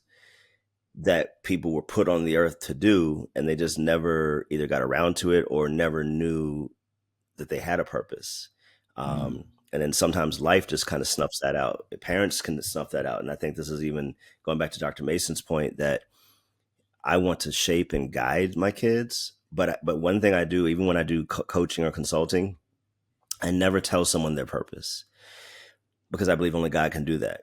that people were put on the earth to do, and they just never either got around to it or never knew that they had a purpose. mm, And then sometimes life just kind of snuffs that out. Parents can snuff that out. And I think this is even going back to Dr. Mason's point, that I want to shape and guide my kids, But one thing I do, even when I do coaching or consulting, I never tell someone their purpose because I believe only God can do that.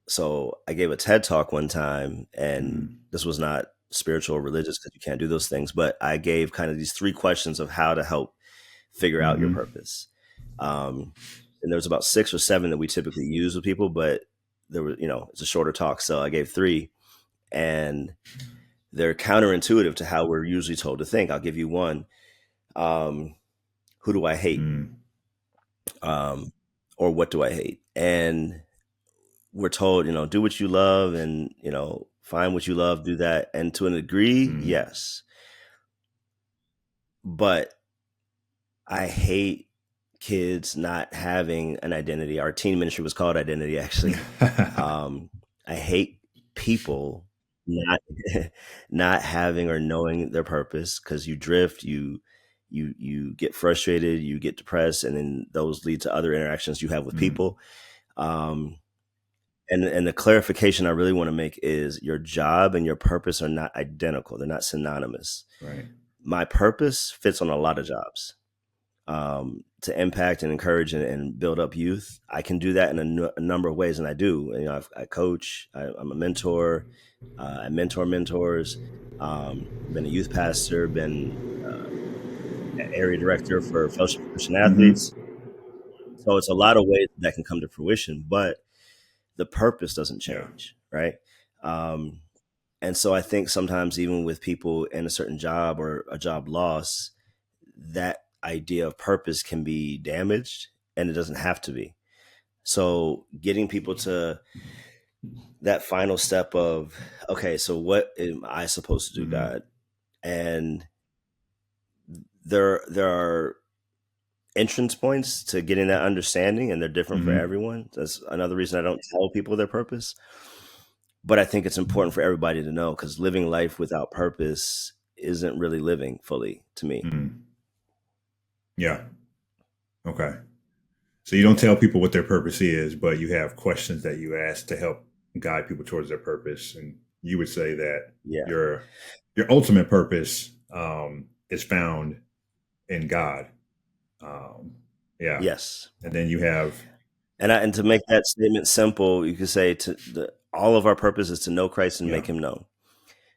So I gave a TED talk one time, and Mm-hmm. this was not spiritual or religious because you can't do those things, but I gave kind of these 3 questions of how to help figure out your Mm-hmm. purpose. And there was about 6 or 7 that we typically use with people, but there was, it's a shorter talk. So I gave 3, and they're counterintuitive to how we're usually told to think. I'll give you one. Who do I hate? Mm-hmm. Or what do I hate? And we're told, do what you love and, find what you love, do that. And to a degree, Mm-hmm. yes. But I hate kids not having an identity. Our teen ministry was called Identity, actually. I hate people not not having or knowing their purpose, because you drift, you get frustrated, you get depressed, and then those lead to other interactions you have with Mm-hmm. people. Um, and the clarification I really want to make is your job and your purpose are not identical. They're not synonymous. Right. My purpose fits on a lot of jobs. To impact and encourage and build up youth, I can do that in a number of ways, and I do. I coach. I'm a mentor. I mentor mentors. Been a youth pastor. Been area director for Fellowship of Christian Athletes. Mm-hmm. So it's a lot of ways that can come to fruition, but the purpose doesn't Yeah. change, right? Um, and so I think sometimes even with people in a certain job or a job loss, that idea of purpose can be damaged, and it doesn't have to be. So getting people to that final step of, okay, so what am I supposed to do, Mm-hmm. God? And there are entrance points to getting that understanding, and they're different for Mm-hmm. everyone. That's another reason I don't tell people their purpose. But I think it's important for everybody to know, because living life without purpose isn't really living fully to me. Mm-hmm. Yeah. Okay. So you don't tell people what their purpose is, but you have questions that you ask to help guide people towards their purpose. And you would say that Yeah. your ultimate purpose is found in God. Um, yeah. Yes. And then you have And to make that statement simple, you could say all of our purpose is to know Christ and yeah. make him known.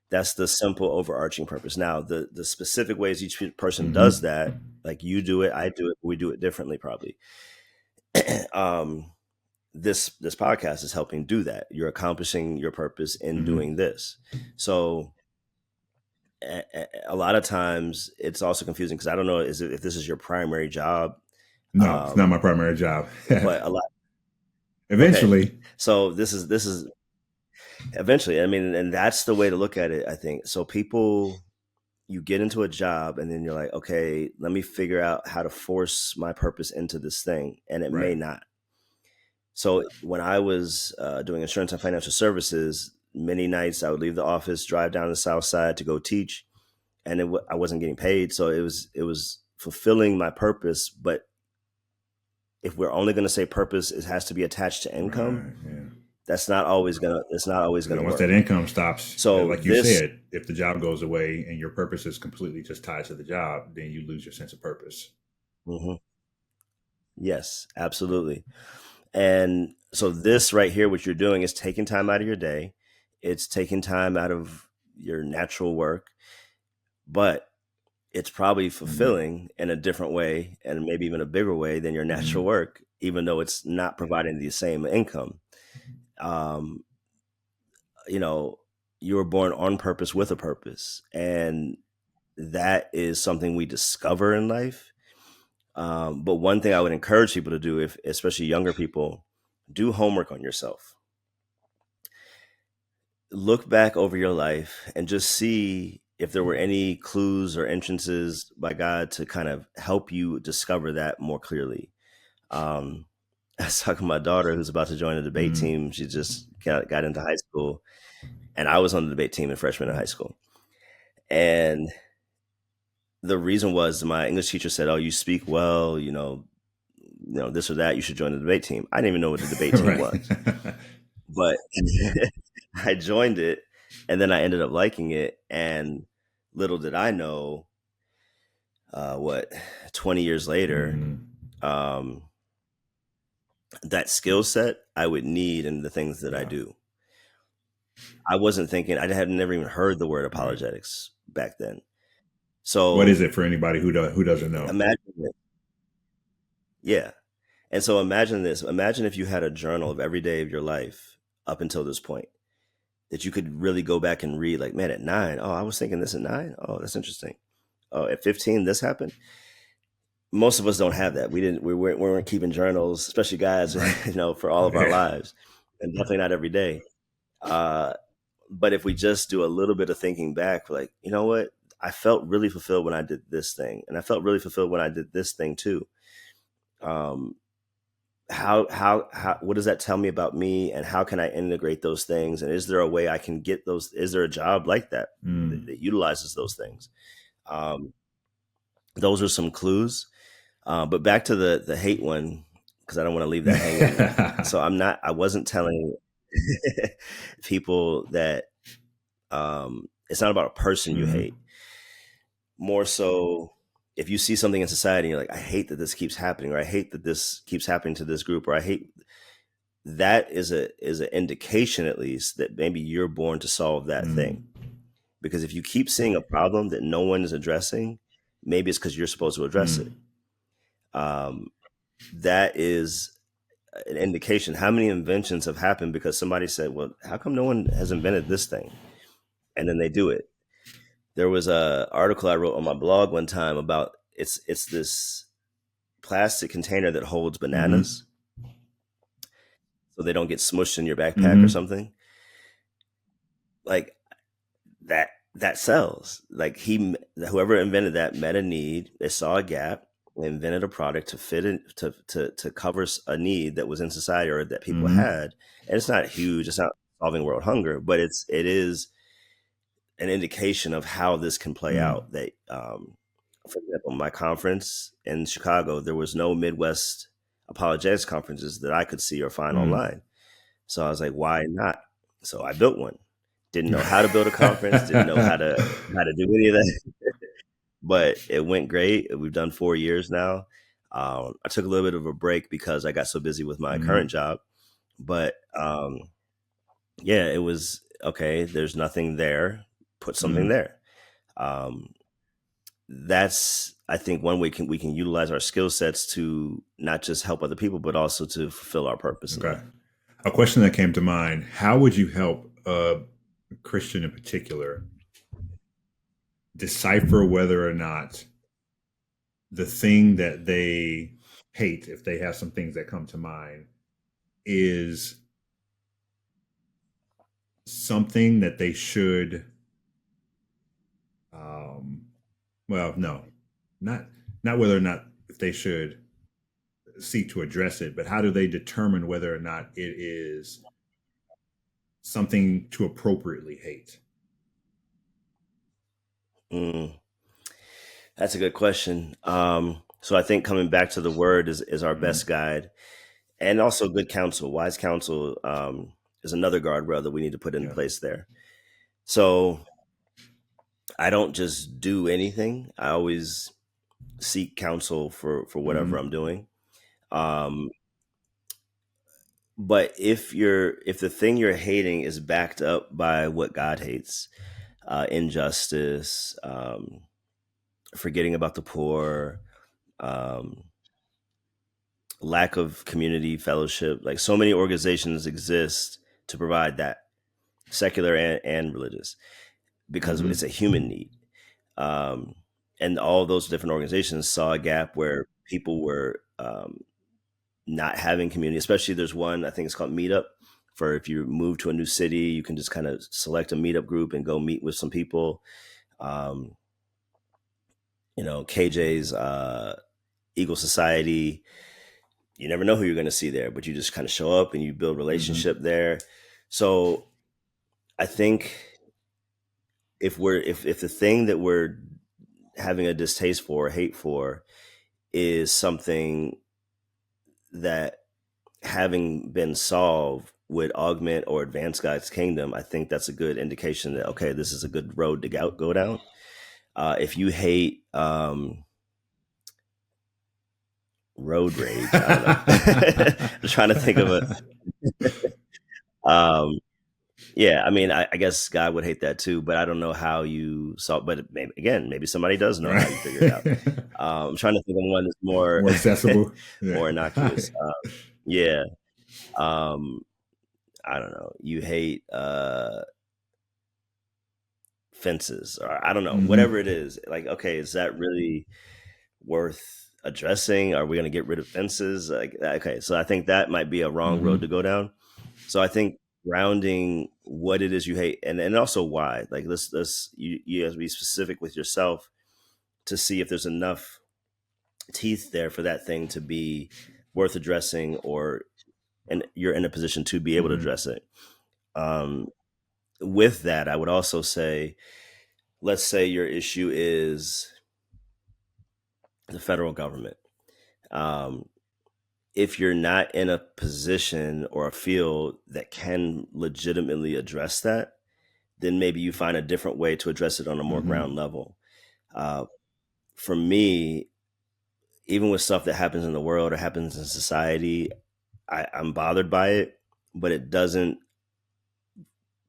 That's the simple overarching purpose. Now, the specific ways each person does Mm-hmm. that, like you do it, I do it, we do it differently probably. um, this podcast is helping do that. You're accomplishing your purpose in Mm-hmm. doing this. So a lot of times it's also confusing, because I don't know if this is your primary job. No, it's not my primary job. But a lot. Okay, Eventually. so this is eventually. I mean, and that's the way to look at it, I think. So people, you get into a job, and then you're like, okay, let me figure out how to force my purpose into this thing, and it may Right. not. So when I was doing insurance and financial services, many nights I would leave the office, drive down the south side to go teach, and I wasn't getting paid. So it was fulfilling my purpose. But if we're only going to say purpose, it has to be attached to income. Right. Yeah. That's not always gonna. It's not always Because gonna then once that work. income stops, So like you this, said, if the job goes away and your purpose is completely just tied to the job, then you lose your sense of purpose. mhm, yes, absolutely. And so this right here, what you're doing is taking time out of your day. It's taking time out of your natural work, but it's probably Mm-hmm. fulfilling in a different way, and maybe even a bigger way than your natural Mm-hmm. work, even though it's not providing the same income. Um, you know, you were born on purpose with a purpose, and that is something we discover in life. But one thing I would encourage people to do, if especially younger people, do homework on yourself. Look back over your life and just see if there were any clues or entrances by God to kind of help you discover that more clearly. Um, I was talking to my daughter, who's about to join a debate Mm-hmm. team. She just got into high school, and I was on the debate team in freshman in high school. And the reason was my English teacher said, "Oh, you speak well, this or that. You should join the debate team." I didn't even know what the debate team Right. was, but I joined it, and then I ended up liking it. And little did I know, what 20 years later, Mm-hmm. um, that skill set I would need in the things that I Yeah. do. I wasn't thinking, I had never even heard the word Right. apologetics back then. What is So it for anybody who doesn't know? imagine it. Yeah. And so imagine this. Imagine if you had a journal of every day of your life up until this point that you could really go back and read, like, man, at 9, oh, I was thinking this at 9. Oh, that's interesting. Oh, at 15, this happened. Most of us don't have that. We weren't keeping journals, especially guys, Right. for all of our Yeah. lives, and definitely not every day. Uh, but if we just do a little bit of thinking back, we're like, you know what? I felt really fulfilled when I did this thing, and I felt really fulfilled when I did this thing too. Um, how what does that tell me about me, and how can I integrate those things? And is there a way I can get those? Is there a job like that Mm. utilizes those things? Um, those are some clues. But back to the hate one, because I don't want to leave that hanging. So I wasn't telling people that it's not about a person you Mm-hmm. hate. More so, if you see something in society, and you're like, I hate that this keeps happening, or I hate that this keeps happening to this group, or I hate that is an indication at least that maybe you're born to solve that thing. Mm. Because if you keep seeing a problem that no one is addressing, maybe it's because you're supposed to address it. Mm. Um, that is an indication. How many inventions have happened because somebody said, well, how come no one has invented this thing? And then they do it. There was a article I wrote on my blog one time about it's this plastic container that holds Mm-hmm. bananas so they don't get smushed in your backpack or Mm-hmm. something. Like that sells. Like whoever invented that met a need, they saw a gap, they invented a product to fit in to cover a need that was in society or that people Mm-hmm. had. And it's not huge, it's not solving world hunger, but it is an indication of how this can play Mm. out. That for example, my conference in Chicago, there was no Midwest apologetics conferences that I could see or find Mm. online. So I was like, why not? So I built one. Didn't know how to build a conference, didn't know how to do any of that, but it went great. We've done 4 years now. I took a little bit of a break because I got so busy with my current Mm. job, but yeah, it was okay. There's nothing there. Put something Mm. there. Um, that's I think one way we can utilize our skill sets to not just help other people, but also to fulfill our purpose in Okay. life. A question that came to mind: how would you help a Christian in particular decipher whether or not the thing that they hate, if they have some things that come to mind, is something that they should um well, no, not not whether or not if they should seek to address it, but how do they determine whether or not it is something to appropriately hate? Mm, that's a good question. So I think coming back to the word is our best Mm. guide, and also good counsel. Wise counsel is another guardrail that we need to put in Yeah. place there. So I don't just do anything. I always seek counsel for whatever Mm. I'm doing. Um, but if the thing you're hating is backed up by what God hates, injustice, forgetting about the poor, um, lack of community fellowship, like so many organizations exist to provide that, secular and religious, because it's Mm-hmm. a human need. Um, and all those different organizations saw a gap where people were not having community. Especially there's one, I think it's called Meetup. For if you move to a new city, you can just kind of select a meetup group and go meet with some people. Um, KJ's Eagle Society. You never know who you're going to see there, but you just kind of show up and you build Mm-hmm. relationship there. So I think if the thing that we're having a distaste for or hate for is something that, having been solved, would augment or advance God's kingdom, I think that's a good indication that, okay, this is a good road to go down. If you hate road rage. I don't know. I'm trying to think of a. Um, yeah, I mean, I guess God would hate that too, but I don't know how you saw. But maybe, again, maybe somebody does know how Right. you figure it out. I'm trying to think of one that's more More accessible. Yeah. more innocuous. Yeah. Um, I don't know. You hate fences, or I don't know, whatever Hmm. it is. Like, okay, is that really worth addressing? Are we going to get rid of fences? Like, okay, so I think that might be a wrong road to Hmm. go down. So I think grounding what it is you hate, and also why. Like, let's you have to be specific with yourself to see if there's enough teeth there for that thing to be worth addressing, or and you're in a position to be able to Hmm. address it. Um, with that, I would also say, let's say your issue is the federal government. Um, if you're not in a position or a field that can legitimately address that, then maybe you find a different way to address it on a more Hmm. ground level. Uh, for me, even with stuff that happens in the world or happens in society, I'm bothered by it, but it doesn't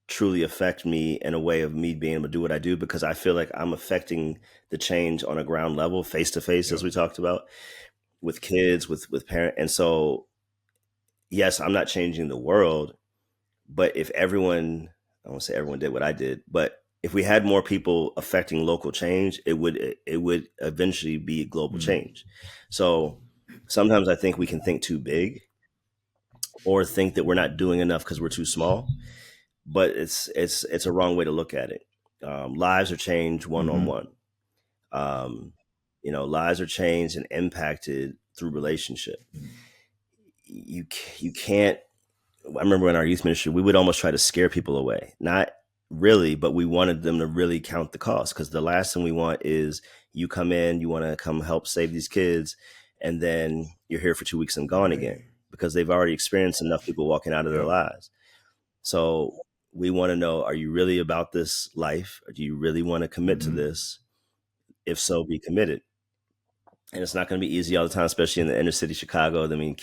truly affect me in a way of me being able to do what I do, because I feel like I'm affecting the change on a ground level, face to face, as Yep. we talked about, with kids, with parents. And so, yes, I'm not changing the world, but if everyone, I won't say everyone did what I did, but if we had more people affecting local change, it would eventually be global Mm. change. So sometimes I think we can think too big, or think that we're not doing enough because we're too small, but it's a wrong way to look at it. Lives are changed one on Hmm. one. Lives are changed and impacted through relationship. You can't. I remember in our youth ministry, we would almost try to scare people away. Not really, but we wanted them to really count the cost, because the last thing we want is you come in, you want to come help save these kids, and then you're here for 2 weeks and gone again, Right. because they've already experienced enough people walking out of their Yep. lives. So we want to know, are you really about this life? Or do you really want to commit to Hmm. this? If so, be committed. And it's not going to be easy all the time, especially in the inner city Chicago. I mean,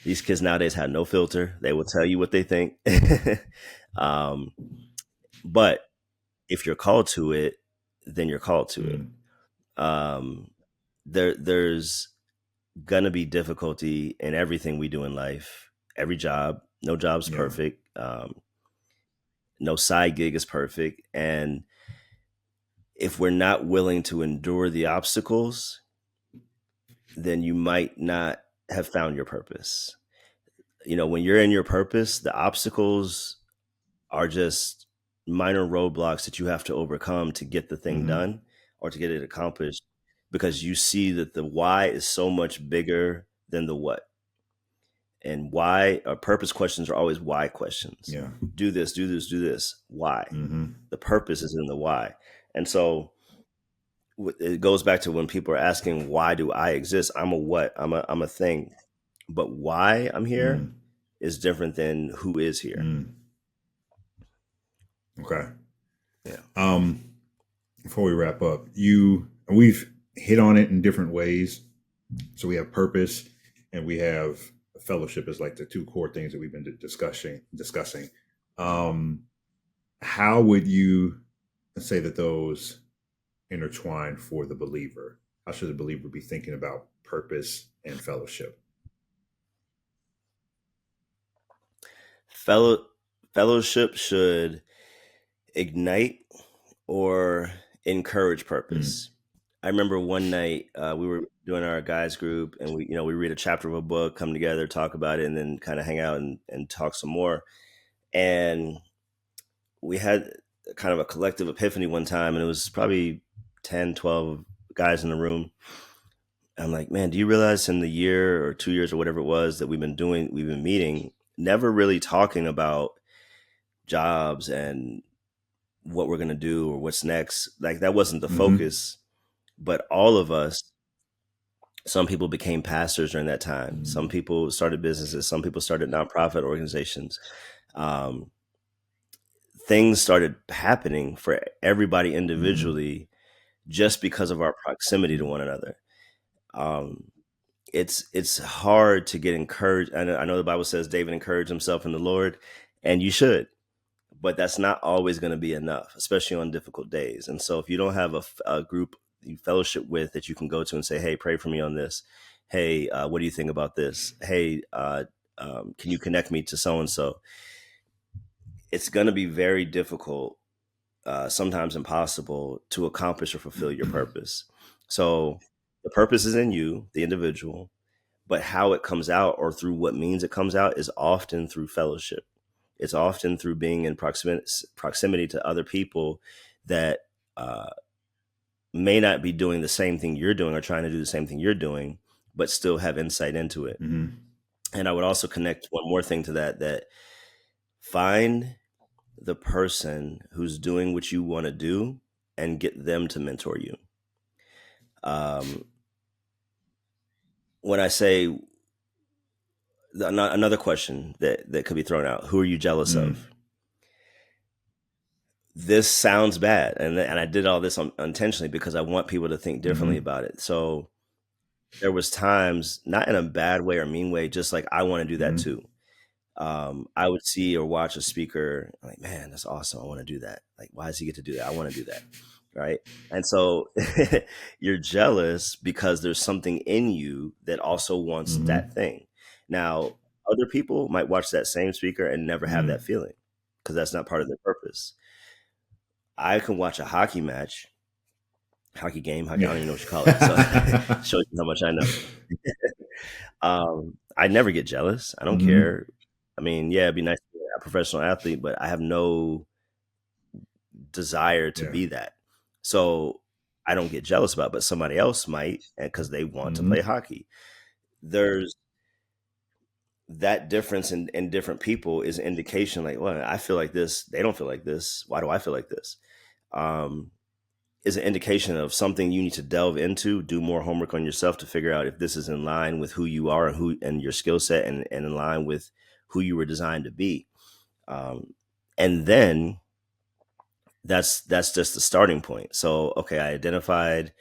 these kids nowadays have no filter. They will tell you what they think. um, but if you're called to it, then you're called to it. Mm. Um, there's gonna be difficulty in everything we do in life. Every job, no job's Yeah. perfect. No side gig is perfect, and if we're not willing to endure the obstacles, then you might not have found your purpose. When you're in your purpose, the obstacles are just minor roadblocks that you have to overcome to get the thing Hmm. done, or to get it accomplished, because you see that the why is so much bigger than the what. And why, purpose questions are always why questions. Yeah. Do this, do this, do this. Why? Hmm. The purpose is in the why. And so it goes back to when people are asking, why do I exist? I'm a what? I'm a thing. But why I'm here Mm. is different than who is here. Mm. Okay. Yeah. Um, Before we wrap up, we've hit on it in different ways. So we have purpose and we have fellowship as like the two core things that we've been discussing. Um, how would you say that those intertwine for the believer? How should the believer be thinking about purpose and fellowship? Fellow Fellowship should ignite or encourage Mm. purpose. I remember one night, we were doing our guys group, and we read a chapter of a book, come together, talk about it, and then kind of hang out and talk some more. And we had kind of a collective epiphany one time, and it was probably 10, 12 guys in the room. I'm like, man, do you realize in the year or 2 years or whatever it was that we've been meeting, never really talking about jobs and what we're going to do or what's next. Like, that wasn't the Hmm. focus. But all of us, some people became pastors during that time. Some Mm. people started businesses. Some people started nonprofit organizations. Um, Things started happening for everybody Hmm. individually, just because of our proximity to one another. Um, it's hard to get encouraged. I know the Bible says David encouraged himself in the Lord, and you should, but that's not always going to be enough, especially on difficult days. And so if you don't have a group you fellowship with that you can go to and say, hey, pray for me on this. Hey, what do you think about this? Hey, can you connect me to so and so? It's going to be very difficult, sometimes impossible, to accomplish or fulfill your purpose. So the purpose is in you, the individual, but how it comes out or through what means it comes out is often through fellowship. It's often through being in proximity to other people that uh, may not be doing the same thing you're doing or trying to do the same thing you're doing, but still have insight into it. Mm-hmm. And I would also connect one more thing to that find the person who's doing what you want to do and get them to mentor you. When I say another question that could be thrown out, who are you jealous of? This sounds bad. And I did all this intentionally because I want people to think differently about it. So there was times, not in a bad way or mean way, just like, I want to do that too. I would see or watch a speaker, I'm like, man, that's awesome. I want to do that. Like, why does he get to do that? I want to do that. Right. And so you're jealous because there's something in you that also wants that thing. Now, other people might watch that same speaker and never have that feeling because that's not part of their purpose. I can watch a hockey match, hockey game, I don't even know what you call it. So it shows you how much I know. I never get jealous. I don't care. I mean, yeah, it'd be nice to be a professional athlete, but I have no desire to be that. So I don't get jealous about it, but somebody else might, because they want to play hockey. There's that difference in different people is an indication, like, well, I feel like this, they don't feel like this. Why do I feel like this? Is an indication of something you need to delve into, do more homework on yourself to figure out if this is in line with who you are and your skill set and in line with who you were designed to be. And then that's just the starting point. So, okay, I identified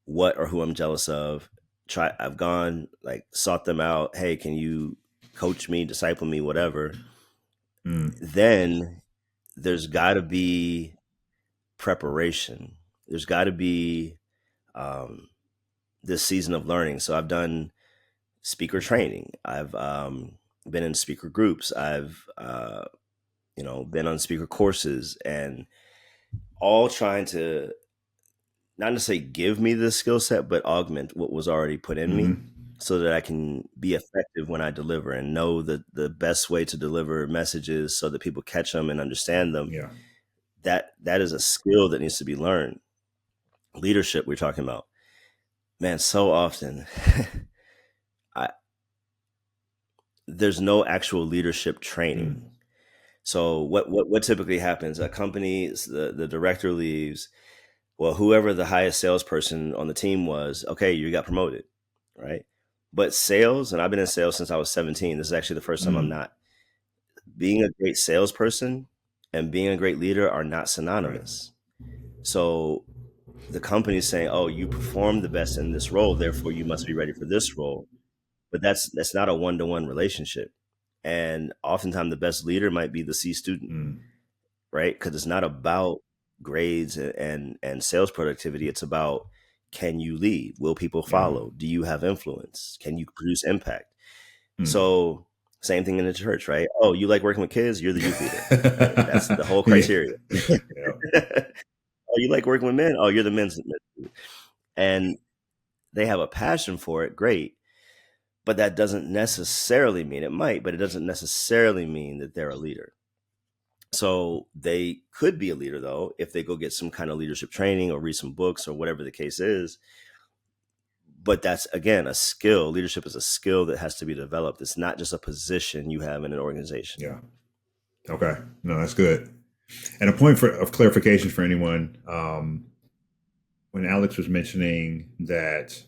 what or who I'm jealous of. I've gone, like, sought them out. Hey, can you coach me, disciple me, whatever. Then there's got to be preparation. There's got to be this season of learning. So I've done speaker training. I've been in speaker groups. I've been on speaker courses, and all trying to not necessarily give me the skill set, but augment what was already put in me so that I can be effective when I deliver and know the best way to deliver messages so that people catch them and understand them. Yeah. That is a skill that needs to be learned. Leadership we're talking about. Man, so often there's no actual leadership training. So what typically happens? A company, the director leaves. Well, whoever the highest salesperson on the team was, okay, you got promoted, right? But sales, and I've been in sales since I was 17. This is actually the first time I'm not. Being a great salesperson and being a great leader are not synonymous. Right. So the company's saying, oh, you perform the best in this role, therefore you must be ready for this role. But that's not a one-to-one relationship. And oftentimes the best leader might be the C student, right? Because it's not about grades and sales productivity. It's about, can you lead? Will people follow? Do you have influence? Can you produce impact? So same thing in the church, right? Oh, you like working with kids? You're the youth leader. Right? That's the whole criteria. Oh, you like working with men? Oh, you're the men's leader. And they have a passion for it. Great. But that doesn't necessarily mean, it might, but it doesn't necessarily mean that they're a leader. So they could be a leader, though, if they go get some kind of leadership training or read some books or whatever the case is. But that's, again, a skill. Leadership is a skill that has to be developed. It's not just a position you have in an organization. Yeah. Okay. No, that's good. And a point of clarification for anyone, when Alex was mentioning that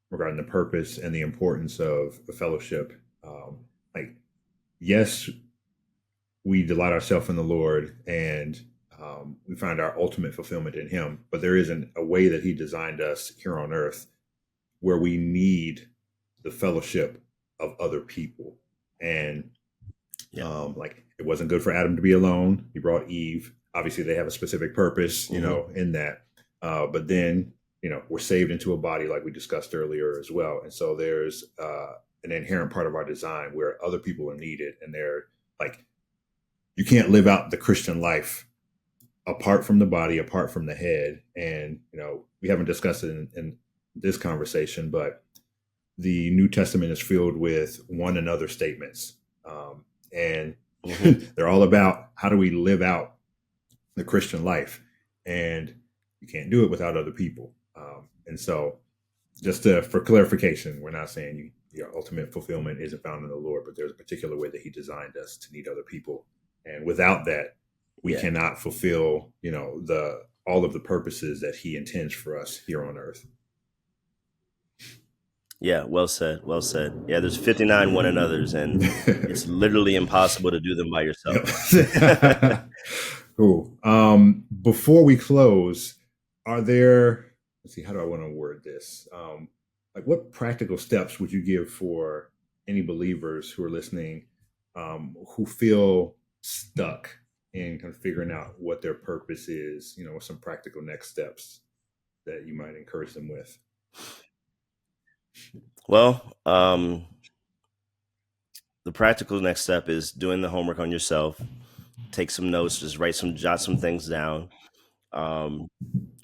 regarding the purpose and the importance of a fellowship, like, yes, we delight ourselves in the Lord and we find our ultimate fulfillment in Him, but there isn't a way that He designed us here on earth where we need the fellowship of other people. And Yeah. like it wasn't good for Adam to be alone. He brought Eve. Obviously, they have a specific purpose, in that. But then, we're saved into a body like we discussed earlier as well. And so there's an inherent part of our design where other people are needed, and they're like, you can't live out the Christian life apart from the body, apart from the head. And, we haven't discussed it in this conversation, but the New Testament is filled with one another statements. And they're all about how do we live out the Christian life. And you can't do it without other people. And so, for clarification, we're not saying your ultimate fulfillment isn't found in the Lord, but there's a particular way that He designed us to need other people. And without that, we cannot fulfill, all of the purposes that He intends for us here on earth. Yeah, well said. Well said. Yeah, there's 59 one another's, and it's literally impossible to do them by yourself. Cool. Before we close, are there, let's see, how do I want to word this? Like, what practical steps would you give for any believers who are listening, who feel stuck in kind of figuring out what their purpose is, some practical next steps that you might encourage them with? Well, the practical next step is doing the homework on yourself. Take some notes, just jot some things down. Go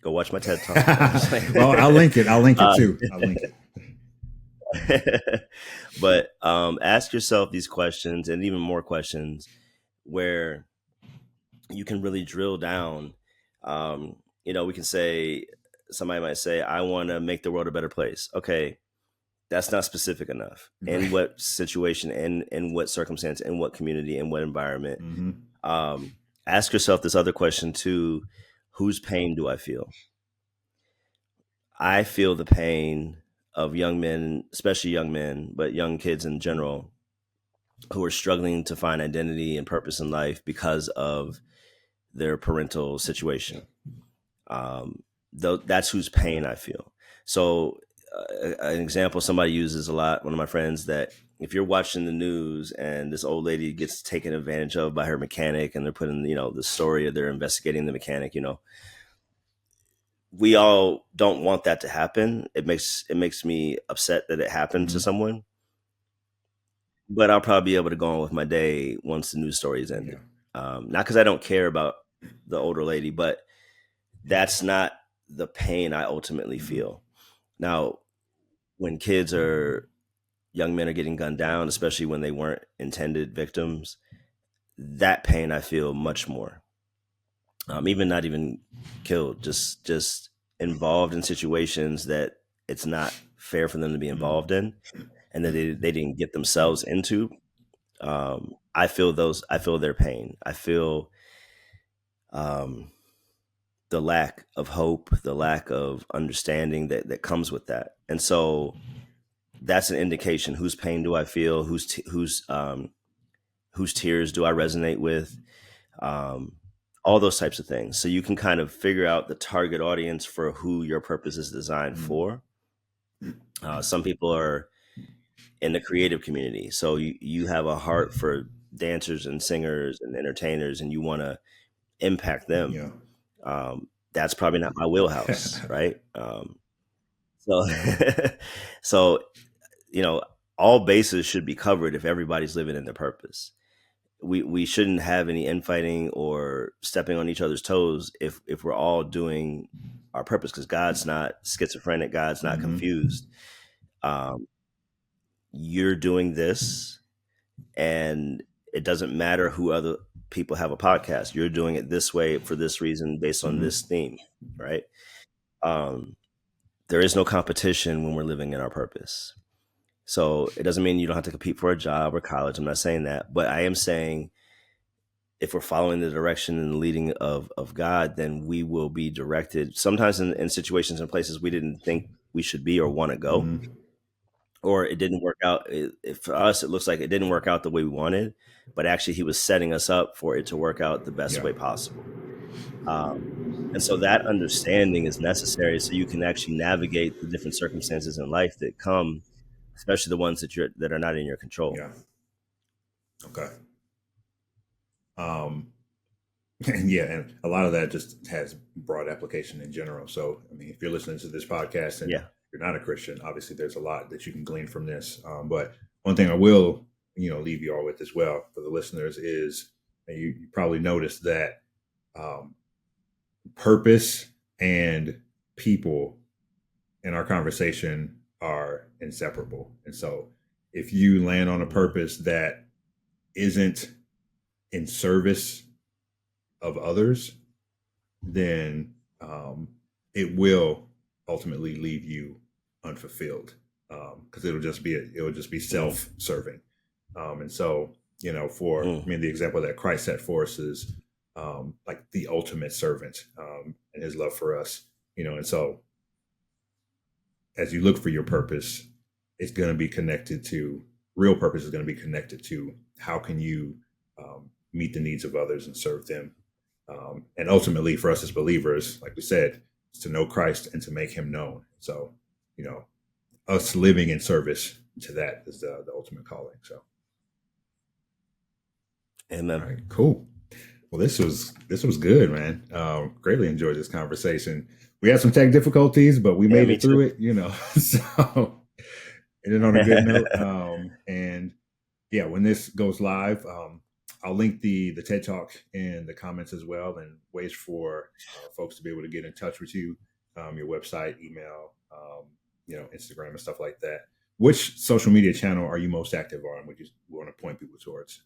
watch my TED Talk. Well, I'll link it. I'll link it too. I'll link it. But ask yourself these questions, and even more questions, where you can really drill down. We can say, somebody might say, I want to make the world a better place. Okay, that's not specific enough. Right. In what situation, in what circumstance, in what community, in what environment? Mm-hmm. Ask yourself this other question too: whose pain do I feel? I feel the pain of young men, especially young men, but young kids in general, who are struggling to find identity and purpose in life because of their parental situation. That's whose pain I feel. So an example somebody uses a lot, one of my friends, that if you're watching the news and this old lady gets taken advantage of by her mechanic, and they're putting, the story of they're investigating the mechanic, we all don't want that to happen. It makes me upset that it happened to someone, but I'll probably be able to go on with my day once the news story is ended. Not because I don't care about the older lady, but that's not the pain I ultimately feel. Now, when young men are getting gunned down, especially when they weren't intended victims, that pain I feel much more. Even not even killed, just involved in situations that it's not fair for them to be involved in, and that they didn't get themselves into. I feel their pain. I feel the lack of hope, the lack of understanding that comes with that. And so that's an indication: whose pain do I feel? Whose tears do I resonate with? All those types of things. So you can kind of figure out the target audience for who your purpose is designed for. Some people are in the creative community, so you have a heart for dancers and singers and entertainers, and you want to impact them. Yeah. That's probably not my wheelhouse, right? So all bases should be covered if everybody's living in their purpose. We shouldn't have any infighting or stepping on each other's toes if we're all doing our purpose, because God's not schizophrenic. God's not confused. You're doing this, and it doesn't matter who other people have a podcast. You're doing it this way for this reason, based on this theme, right? There is no competition when we're living in our purpose. So it doesn't mean you don't have to compete for a job or college. I'm not saying that, but I am saying if we're following the direction and the leading of God, then we will be directed sometimes in situations and places we didn't think we should be or want to go, or it didn't work out. For us, it looks like it didn't work out the way we wanted, but actually He was setting us up for it to work out the best way possible. And so that understanding is necessary so you can actually navigate the different circumstances in life that come, especially the ones that are not in your control. Yeah. Okay. Um, and yeah, and a lot of that just has broad application in general. So, I mean, if you're listening to this podcast and Yeah. you're not a Christian, obviously there's a lot that you can glean from this. But one thing I will, leave you all with as well for the listeners is, and you probably noticed that um, purpose and people in our conversation are inseparable. And so, if you land on a Mhm. purpose that isn't in service of others, then it will ultimately leave you unfulfilled because it'll just be Mhm. self-serving. And so, for Mhm. I mean, the example that Christ set for us is like the ultimate servant and his love for us. And so as you look for your purpose, it's going to be connected to real purpose is going to be connected to how can you meet the needs of others and serve them. And ultimately, for us as believers, like we said, is to know Christ and to make Him known. So, you know, us living in service to that is the ultimate calling. So, all Amen. right, cool. Well, this was good, man. Greatly enjoyed this conversation. We had some tech difficulties, but we Yeah, made me it through too. it. So ended on a good note. And yeah, when this goes live, I'll link the TED Talk in the comments as well, and ways for folks to be able to get in touch with you, your website, email, Instagram and stuff like that. Which social media channel are you most active on? Would you want to point people towards?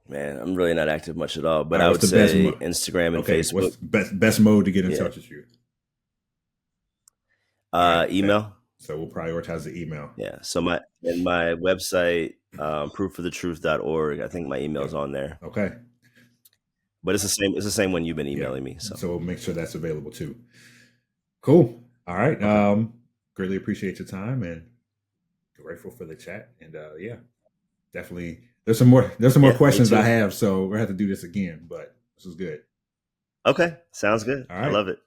Man, I'm really not active much at all, All but right, I what's would the best say mode? Instagram and Okay, what's Facebook. best mode to get in Yeah. touch with you? All right, bet. Email. So we'll prioritize the email. Yeah. So my website, proofforthetruth.org, I think my email's Yep. on there. Okay. But it's the same one you've been Yeah. emailing me. So So we'll make sure that's available too. Cool. All right. okay. Greatly appreciate your time and grateful for the chat. And yeah, definitely. There's some more Yeah, me questions I too. have, so we'll have to do this again. But this was good. Okay. Sounds good. All I right. love it.